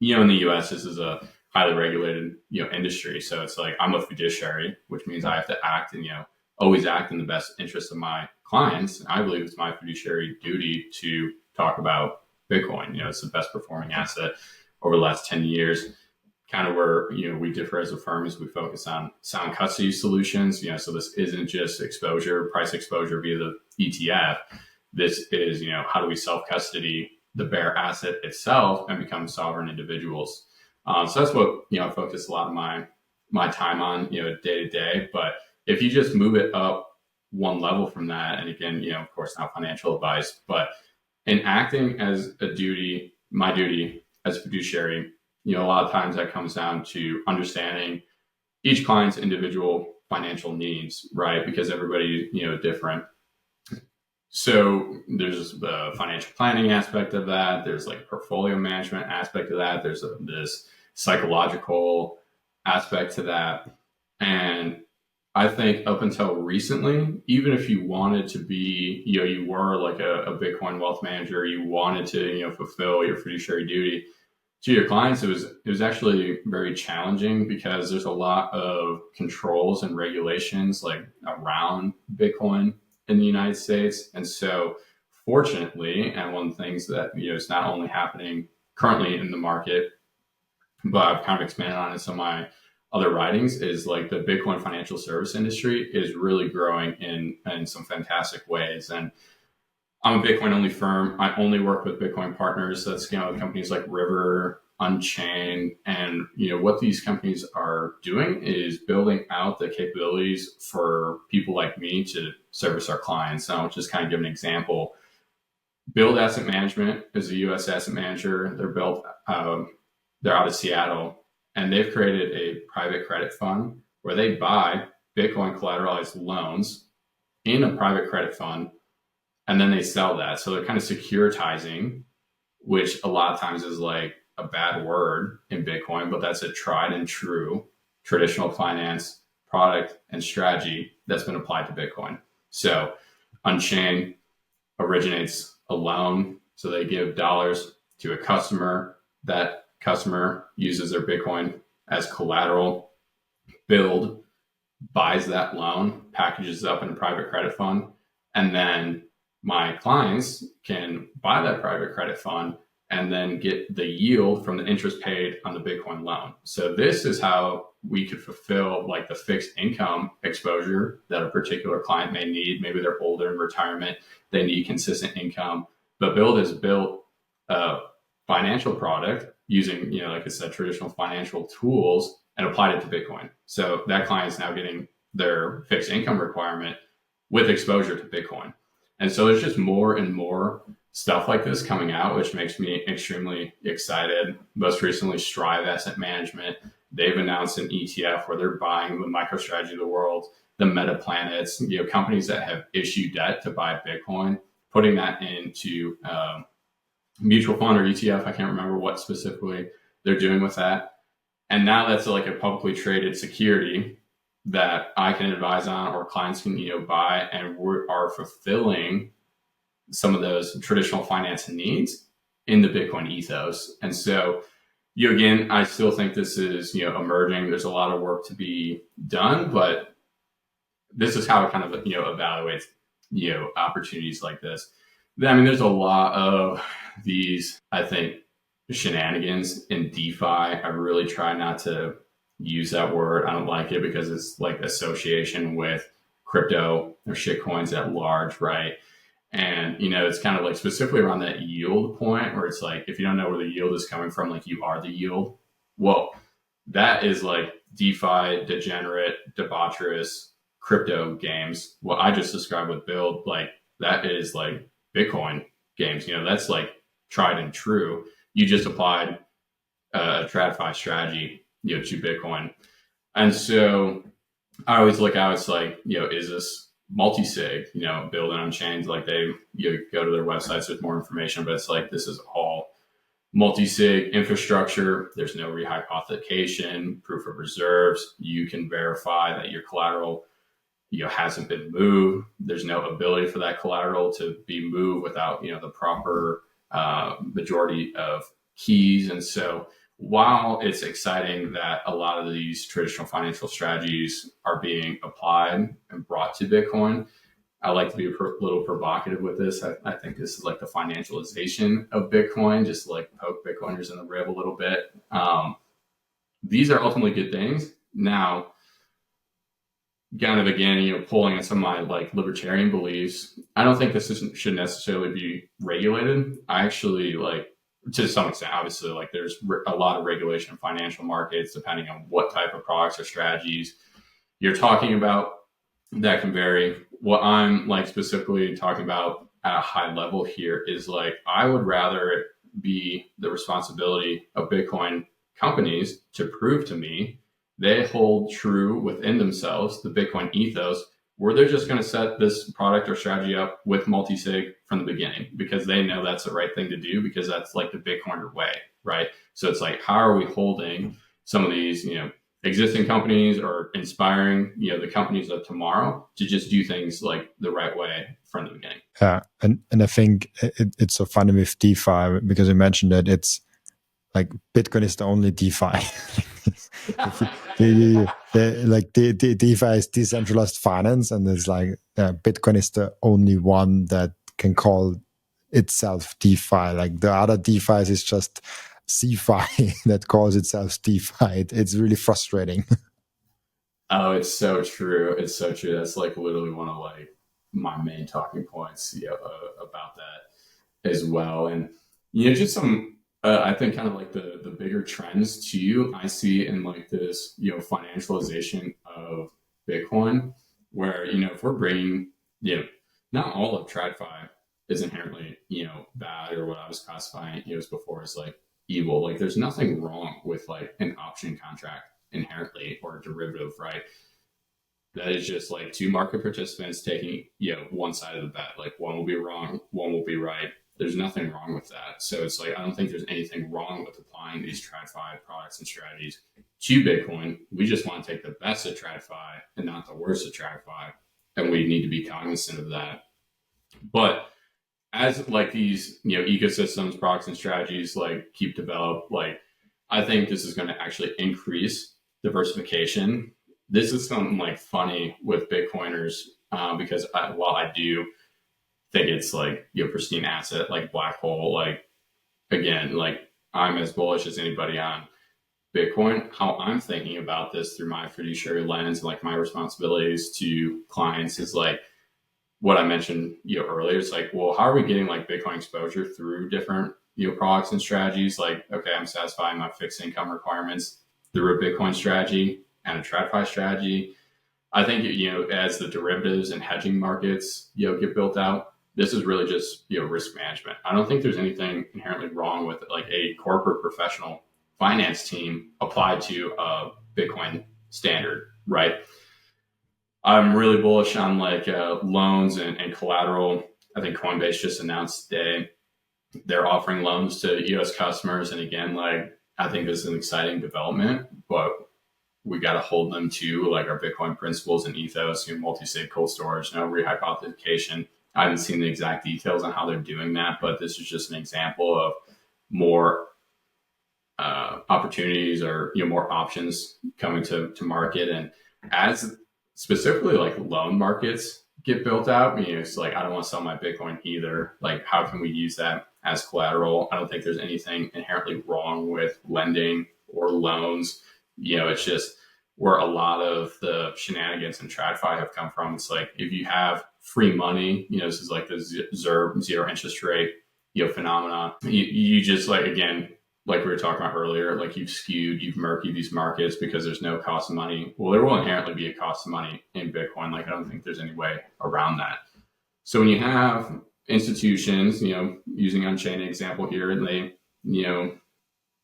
in the U.S., this is a highly regulated industry. So it's like I'm a fiduciary, which means I have to act and always act in the best interest of my clients. And I believe it's my fiduciary duty to talk about Bitcoin. It's the best performing asset over the last 10 years. Kind of where we differ as a firm is we focus on sound custody solutions. So this isn't just price exposure via the ETF. This is how do we self custody the bare asset itself and become sovereign individuals. So that's what I focus a lot of my time on day to day. But if you just move it up one level from that, and again, of course, not financial advice, but in acting as a duty, my duty as a fiduciary, a lot of times that comes down to understanding each client's individual financial needs, right? Because everybody, different. So there's the financial planning aspect of that. There's like portfolio management aspect of that. There's this psychological aspect to that. And I think up until recently, even if you wanted to be, you were like a Bitcoin wealth manager, you wanted to, fulfill your fiduciary duty to your clients, it was actually very challenging because there's a lot of controls and regulations like around Bitcoin in the United States. And so fortunately, and one of the things that is not only happening currently in the market, but I've kind of expanded on in some of my other writings, is like the Bitcoin financial service industry is really growing in some fantastic ways. And I'm a Bitcoin only firm. I only work with Bitcoin partners. That's, companies like River, Unchained. And, what these companies are doing is building out the capabilities for people like me to service our clients. And I'll just kind of give an example. Build Asset Management is a U.S. asset manager. They're out of Seattle, and they've created a private credit fund where they buy Bitcoin collateralized loans in a private credit fund, and then they sell that. So they're kind of securitizing, which a lot of times is like a bad word in Bitcoin, but that's a tried and true traditional finance product and strategy that's been applied to Bitcoin. So Unchained originates a loan. So they give dollars to a customer. That customer uses their Bitcoin as collateral. Build buys that loan, packages it up in a private credit fund, and then my clients can buy that private credit fund and then get the yield from the interest paid on the Bitcoin loan. So this is how we could fulfill like the fixed income exposure that a particular client may need. Maybe they're older in retirement, they need consistent income. But Build has built a financial product using, like I said, traditional financial tools and applied it to Bitcoin. So that client is now getting their fixed income requirement with exposure to Bitcoin. And so there's just more and more stuff like this coming out, which makes me extremely excited. Most recently, Strive Asset Management they've announced an ETF where they're buying the MicroStrategy of the world, the Meta Planets, companies that have issued debt to buy Bitcoin, putting that into mutual fund or ETF. I can't remember what specifically they're doing with that. And now that's like a publicly traded security that I can advise on or clients can, buy, and we are fulfilling some of those traditional finance needs in the Bitcoin ethos. And so, again, I still think this is, emerging. There's a lot of work to be done, but this is how it kind of, evaluates, opportunities like this. I mean, there's a lot of these, I think, shenanigans in DeFi. I really try not to use that word. I don't like it because it's like association with crypto or shitcoins at large, right? And, it's kind of like specifically around that yield point where it's like, if you don't know where the yield is coming from, like you are the yield. Well, that is like DeFi, degenerate, debaucherous crypto games. What I just described with Build, like that is like Bitcoin games. That's like tried and true. You just applied a TradFi strategy, to Bitcoin. And so I always look out, it's like, is this multi-sig, building on chains? Like they, go to their websites with more information, but it's like, this is all multi-sig infrastructure. There's no rehypothecation, proof of reserves. You can verify that your collateral, hasn't been moved. There's no ability for that collateral to be moved without, the proper majority of keys. And so while it's exciting that a lot of these traditional financial strategies are being applied and brought to Bitcoin, I like to be a little provocative with this. I think this is like the financialization of Bitcoin, just like poke Bitcoiners in the rib a little bit. These are ultimately good things. Now, kind of again, pulling on some of my like libertarian beliefs, I don't think this should necessarily be regulated. I actually like, to some extent, obviously, like there's a lot of regulation in financial markets, depending on what type of products or strategies you're talking about. That can vary. What I'm like specifically talking about at a high level here is like, I would rather it be the responsibility of Bitcoin companies to prove to me they hold true within themselves the Bitcoin ethos, where they're just going to set this product or strategy up with multi-sig from the beginning because they know that's the right thing to do, because that's like the Bitcoiner way, right? So it's like, how are we holding some of these, existing companies or inspiring, the companies of tomorrow to just do things like the right way from the beginning? Yeah, and I think it's so funny with DeFi because you mentioned that it's like Bitcoin is the only DeFi. the DeFi is decentralized finance, and it's like Bitcoin is the only one that can call itself DeFi. Like the other DeFi is just CeFi that calls itself DeFi. It's really frustrating. Oh, it's so true. It's so true. That's like literally one of like my main talking points, about that as well. And just some, I think kind of like the bigger trends too, I see in like this, financialization of Bitcoin, where, if we're bringing, not all of TradFi is inherently, bad, or what I was classifying it as before as like evil. Like there's nothing wrong with like an option contract inherently or a derivative, right? That is just like two market participants taking, one side of the bet. Like one will be wrong, one will be right. There's nothing wrong with that. So it's like, I don't think there's anything wrong with applying these TradFi products and strategies to Bitcoin. We just want to take the best of TradFi and not the worst of TradFi. And we need to be cognizant of that. But as like these, ecosystems, products and strategies like keep developed, like I think this is going to actually increase diversification. This is something like funny with Bitcoiners, because while I do think it's like pristine asset, like black hole, like again, like I'm as bullish as anybody on Bitcoin. How I'm thinking about this through my fiduciary lens, like my responsibilities to clients, is like what I mentioned earlier. It's like, well, how are we getting like Bitcoin exposure through different products and strategies? Like, okay, I'm satisfying my fixed income requirements through a Bitcoin strategy and a TradFi strategy. I think as the derivatives and hedging markets get built out, this is really just risk management. I don't think there's anything inherently wrong with it. Like a corporate professional finance team applied to a Bitcoin standard, right? I'm really bullish on like loans and collateral. I think Coinbase just announced today they're offering loans to U.S. customers, and again, like I think this is an exciting development, but we got to hold them to like our Bitcoin principles and ethos, multi-sig cold storage, no rehypothecation. I haven't seen the exact details on how they're doing that, but this is just an example of more opportunities or more options coming to market. And as specifically like loan markets get built out, it's like I don't want to sell my Bitcoin either. Like how can we use that as collateral? I don't think there's anything inherently wrong with lending or loans. It's just where a lot of the shenanigans and TradFi have come from. It's like if you have free money, this is like the zero interest rate phenomena. You just like, again, like we were talking about earlier, like you've murky these markets because there's no cost of money. Well, there will inherently be a cost of money in Bitcoin. Like I don't think there's any way around that. So when you have institutions, using Unchained example here, and they,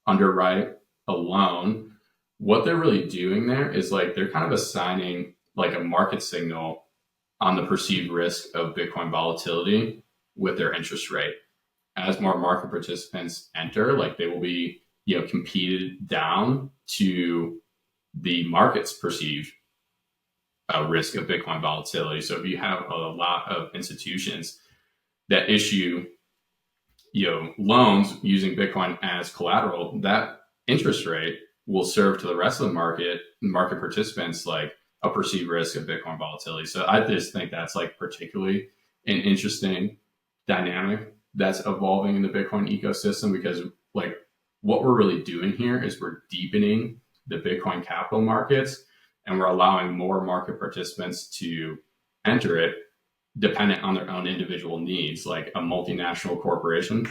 underwrite a loan, what they're really doing there is like they're kind of assigning like a market signal on the perceived risk of Bitcoin volatility with their interest rate. As more market participants enter, like they will be, competed down to the market's perceived risk of Bitcoin volatility. So if you have a lot of institutions that issue, loans using Bitcoin as collateral, that interest rate will serve to the rest of the market participants like a perceived risk of Bitcoin volatility. So I just think that's like particularly an interesting dynamic that's evolving in the Bitcoin ecosystem, because like what we're really doing here is we're deepening the Bitcoin capital markets and we're allowing more market participants to enter it dependent on their own individual needs. Like a multinational corporation,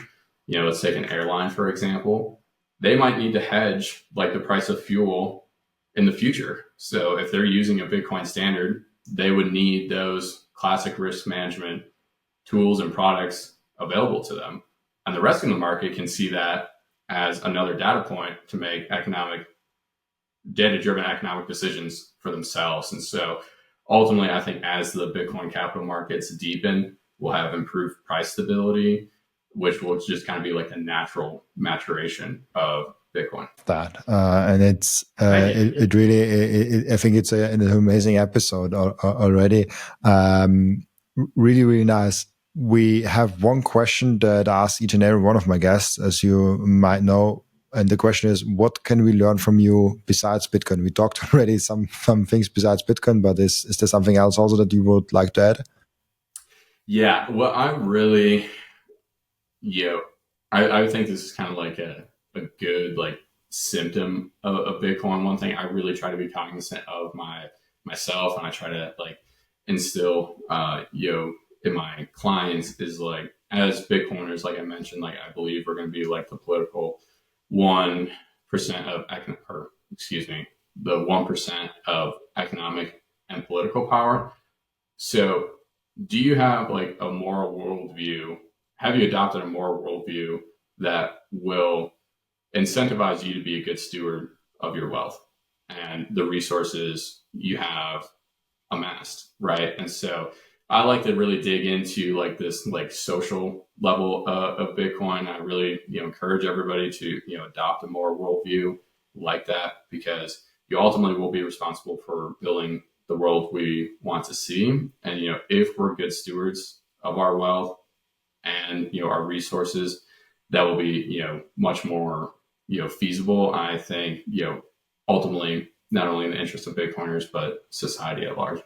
let's take an airline, for example, they might need to hedge like the price of fuel in the future. So if they're using a Bitcoin standard, they would need those classic risk management tools and products available to them. And the rest of the market can see that as another data point to make data-driven economic decisions for themselves. And so ultimately, I think as the Bitcoin capital markets deepen, we'll have improved price stability, which will just kind of be like the natural maturation of Bitcoin. And it's it really, I think it's an amazing episode already. Really, really nice. We have one question that I ask each and every one of my guests, as you might know. And the question is, what can we learn from you besides Bitcoin? We talked already some things besides Bitcoin, but is there something else also that you would like to add? Yeah, well, I really, I think this is kind of like a good like symptom of Bitcoin. One thing I really try to be cognizant of myself, and I try to like instill, in my clients is like, as Bitcoiners, like I mentioned, like I believe we're going to be like the political 1% of the 1% of economic and political power. So do you have like a moral worldview? Have you adopted a moral worldview that will incentivize you to be a good steward of your wealth and the resources you have amassed, right? And so I like to really dig into like this like social level of Bitcoin. I really encourage everybody to adopt a moral worldview like that, because you ultimately will be responsible for building the world we want to see. And if we're good stewards of our wealth and our resources, that will be much more feasible. I think ultimately not only in the interest of Bitcoiners but society at large.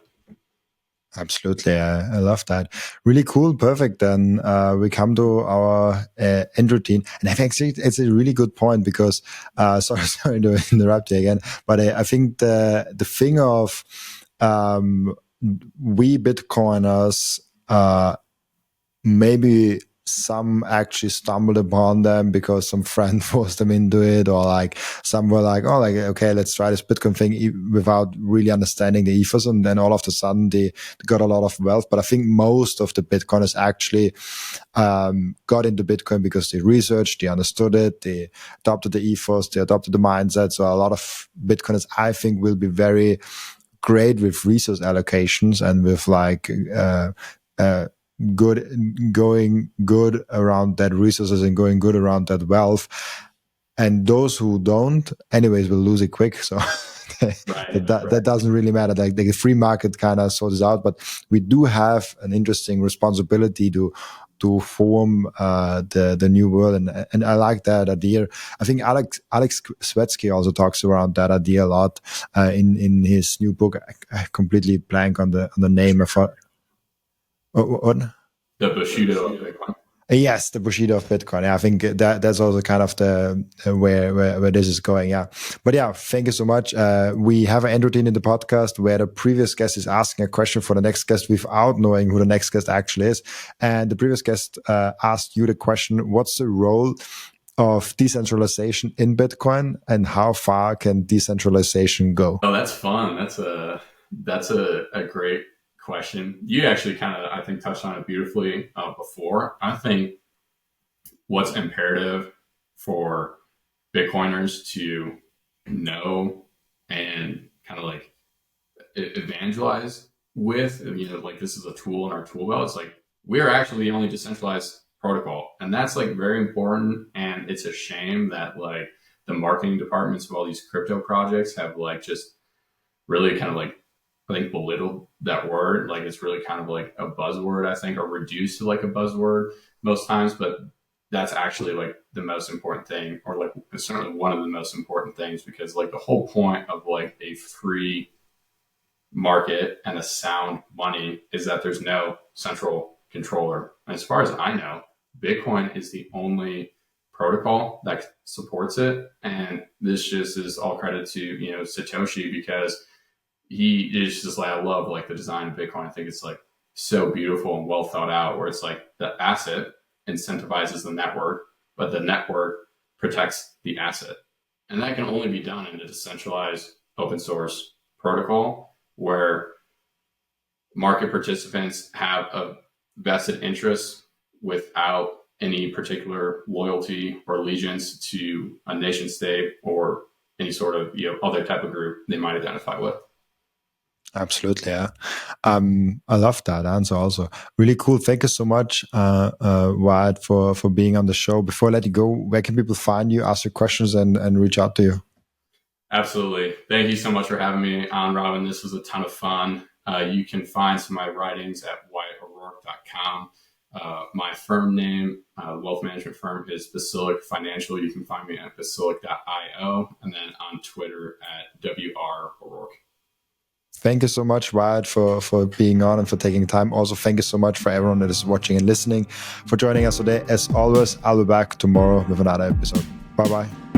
Absolutely. I love that. Really cool. Perfect. Then we come to our end routine. And I think it's a really good point because, sorry to interrupt you again, but I think the thing of we Bitcoiners maybe some actually stumbled upon them because some friend forced them into it, or like some were like, oh, like, okay, let's try this Bitcoin thing without really understanding the ethos, and then all of a sudden they got a lot of wealth. But I think most of the Bitcoiners actually got into Bitcoin because they researched, they understood it, they adopted the ethos, they adopted the mindset. So a lot of Bitcoiners, I think, will be very great with resource allocations and with like going good around that resources and going good around that wealth. And those who don't, anyways, will lose it quick. So that doesn't really matter. Like the free market kind of sorts out, but we do have an interesting responsibility to form the new world, and I like that idea. I think Alex Svetsky also talks around that idea a lot in his new book. I completely blank on the name of what? The Bushido of Bitcoin. Yes, the Bushido of Bitcoin. Yeah, I think that's also kind of the where this is going. Yeah, but yeah, thank you so much. We have an end routine in the podcast where the previous guest is asking a question for the next guest without knowing who the next guest actually is, and the previous guest asked you the question: what's the role of decentralization in Bitcoin, and how far can decentralization go? Oh, that's fun. That's a great question. You actually kind of, I think, touched on it beautifully before. I think what's imperative for Bitcoiners to know and kind of like evangelize with, like this is a tool in our tool belt. It's like we're actually the only decentralized protocol, and that's like very important. And it's a shame that like the marketing departments of all these crypto projects have like just really kind of like, I think, belittled that word. Like it's really kind of like a buzzword, I think, or reduced to like a buzzword most times. But that's actually like the most important thing, or like certainly one of the most important things, because like the whole point of like a free market and a sound money is that there's no central controller. And as far as I know, Bitcoin is the only protocol that supports it. And this just is all credit to, Satoshi, because he is just like, I love like the design of Bitcoin. I think it's like so beautiful and well thought out, where it's like the asset incentivizes the network, but the network protects the asset. And that can only be done in a decentralized open source protocol where market participants have a vested interest without any particular loyalty or allegiance to a nation state or any sort of other type of group they might identify with. Absolutely, yeah. I love that answer also. Really cool. Thank you so much, Wyatt, for being on the show. Before I let you go, where can people find you, ask your questions, and reach out to you? Absolutely. Thank you so much for having me on, Robin. This was a ton of fun. You can find some of my writings at wyattorourke.com. My firm name, wealth management firm, is Basilic Financial. You can find me at basilic.io, and then on Twitter at WR O'Rourke. Thank you so much, Wyatt, for being on and for taking time. Also, thank you so much for everyone that is watching and listening, for joining us today. As always, I'll be back tomorrow with another episode. Bye-bye.